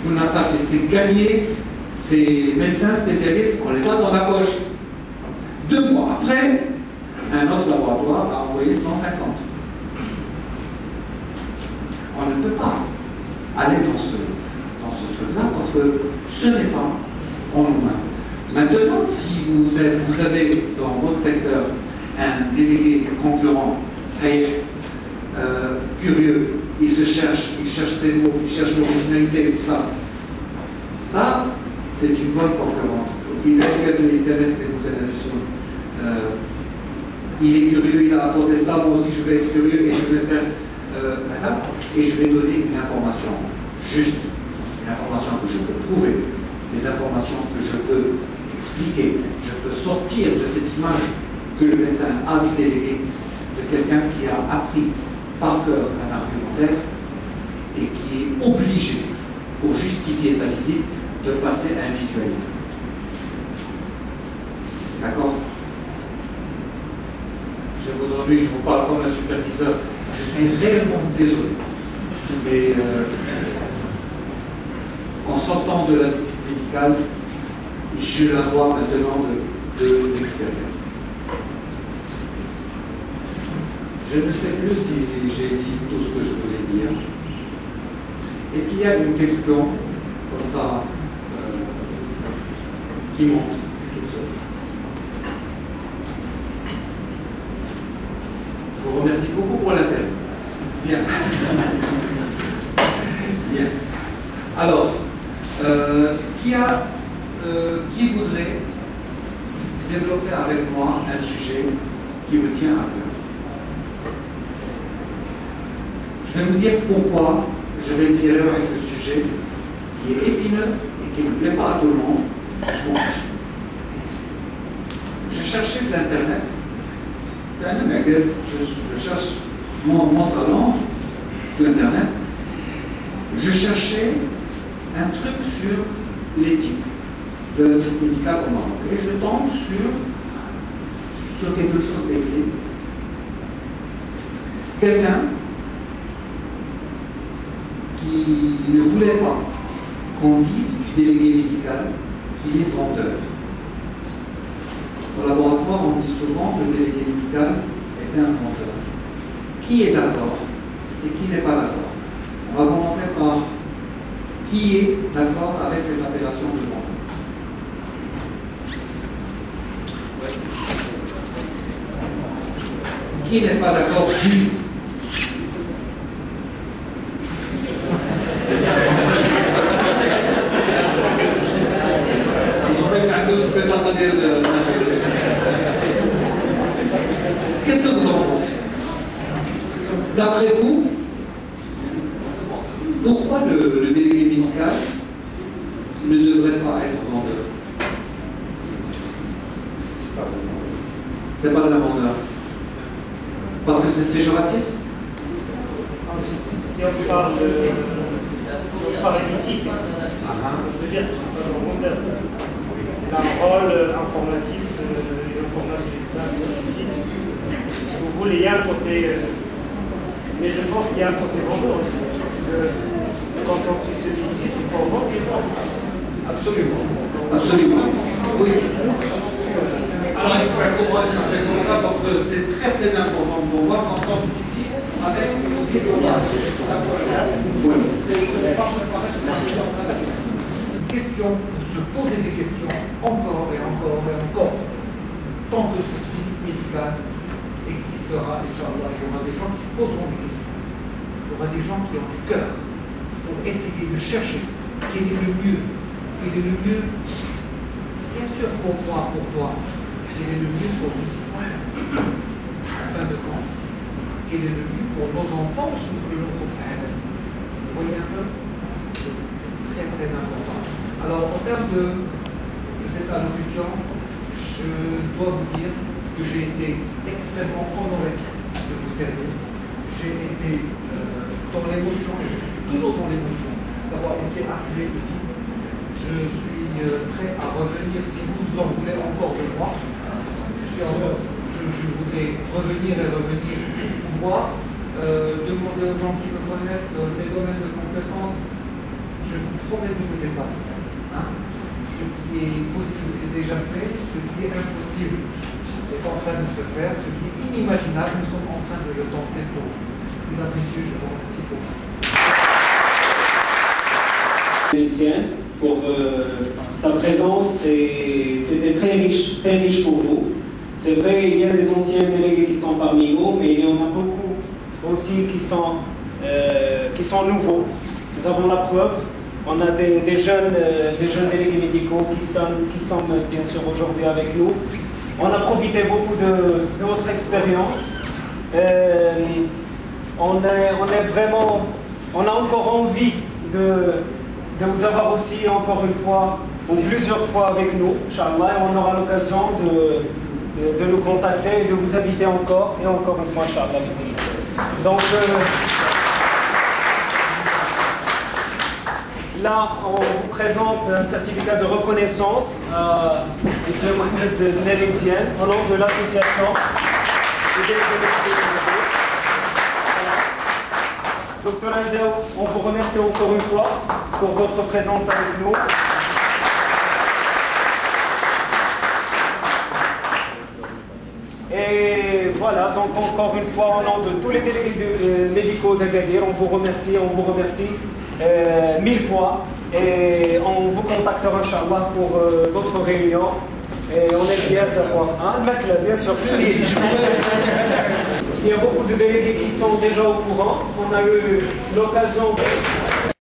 Speaker 3: On a ça, c'est gagner ces médecins spécialistes, on les a dans la poche. 2 mois après, un autre laboratoire a envoyé 150. On ne peut pas aller dans ce truc-là parce que ce n'est pas en humain. Maintenant, si vous avez dans votre secteur un délégué concurrent, curieux, il cherche ses mots, il cherche l'originalité et tout ça. Ça, c'est une bonne concurrence. Il est curieux, il a apporté cela, moi aussi je vais être curieux et je vais faire et je vais donner une information juste, une information que je peux trouver, des informations que je peux expliquer, je peux sortir de cette image que le médecin a du délégué, de quelqu'un qui a appris par cœur un argumentaire et qui est obligé, pour justifier sa visite, de passer à un visualisme. D'accord? Aujourd'hui, je vous parle comme un superviseur. Je suis réellement désolé. Mais en sortant de la visite médicale, je la vois maintenant de l'extérieur. Je ne sais plus si j'ai dit tout ce que je voulais dire. Est-ce qu'il y a une question comme ça qui monte toute seule? Je vous remercie beaucoup pour l'appel. Bien. Bien. Alors, qui voudrait développer avec moi un sujet qui me tient à cœur? Je vais vous dire pourquoi je vais tirer avec ce sujet qui est épineux et qui ne plaît pas à tout le monde. Je m'en fiche. Je cherchais de l'internet. Je cherche mon salon sur internet. Je cherchais un truc sur l'éthique de la visite médicale au Maroc. Et je tombe sur quelque chose d'écrit. Quelqu'un qui ne voulait pas qu'on dise du délégué médical qu'il est vendeur. Au laboratoire, on dit souvent que le délégué médical est un vendeur. Qui est d'accord et qui n'est pas d'accord? On va commencer par qui est d'accord avec ces appellations de vendeur. Qui n'est pas d'accord du tout? Qu'est-ce que vous en pensez? D'après vous, pourquoi le délégué médical ne devrait pas être vendeur? C'est pas de la vendeur. Parce que c'est péjoratif?
Speaker 4: Si on parle d'éthique, ça veut dire que c'est pas un vendeur. Il a un rôle informatif, information scientifique. Si vous voulez, il y a un côté. Mais je pense qu'il y a un côté vendeur aussi. Parce que quand on fait ce métier, c'est pour vendre les ventes.
Speaker 3: Absolument. Absolument. Oui. Alors, il faut comprendre ça parce que c'est très très important pour moi quand on est ici avec une question. Question, se poser des questions encore et encore et encore. Tant que cette visite médicale existera, Inch'Allah, il y aura des gens qui poseront des questions. Il y aura des gens qui ont du cœur pour essayer de chercher quel est le mieux. Quel est le mieux, bien sûr pour moi, pour toi, quel est le mieux pour ce citoyen, en fin de compte, quel est le mieux pour nos enfants, je ne peux le comprendre. Vous voyez un peu? C'est très très important. Alors, en termes de cette allocution, je dois vous dire que j'ai été extrêmement honoré de vous servir. J'ai été dans l'émotion, et je suis toujours dans l'émotion d'avoir été appelé ici. Je suis prêt à revenir si vous en voulez encore de moi. Je voudrais revenir et revenir, pouvoir demander aux gens qui me connaissent mes domaines de compétences. Je vous promets de ne vous dépasser. Ce qui est possible est déjà fait, ce qui est impossible est en train de se faire, ce qui est inimaginable, nous sommes en train de le tenter pour vous. Mesdames, Messieurs, je vous remercie pour ça.
Speaker 2: Pour sa présence, c'était très riche pour vous. C'est vrai, il y a des anciens délégués qui sont parmi nous, mais il y en a beaucoup aussi qui sont nouveaux. Nous avons la preuve. On a des jeunes délégués médicaux qui sont bien sûr aujourd'hui avec nous. On a profité beaucoup de votre expérience. On a encore envie de vous avoir aussi encore une fois ou plusieurs fois avec nous, Inch'Allah, et on aura l'occasion de nous contacter et de vous inviter encore et encore une fois, Inch'Allah. Donc, là, on vous présente un certificat de reconnaissance à M. Mohamed Nerezien, au nom de l'association des délégués médicaux. Docteur Azeo, on vous remercie encore une fois pour votre présence avec nous. Et voilà, donc encore une fois, au nom de tous les délégués médicaux d'Agadir, on vous remercie 1000 fois. Et on vous contactera, Inch'Allah, pour d'autres réunions. Et on est fiers d'avoir un mec là, bien sûr. Il y a beaucoup de délégués qui sont déjà au courant. On a eu l'occasion de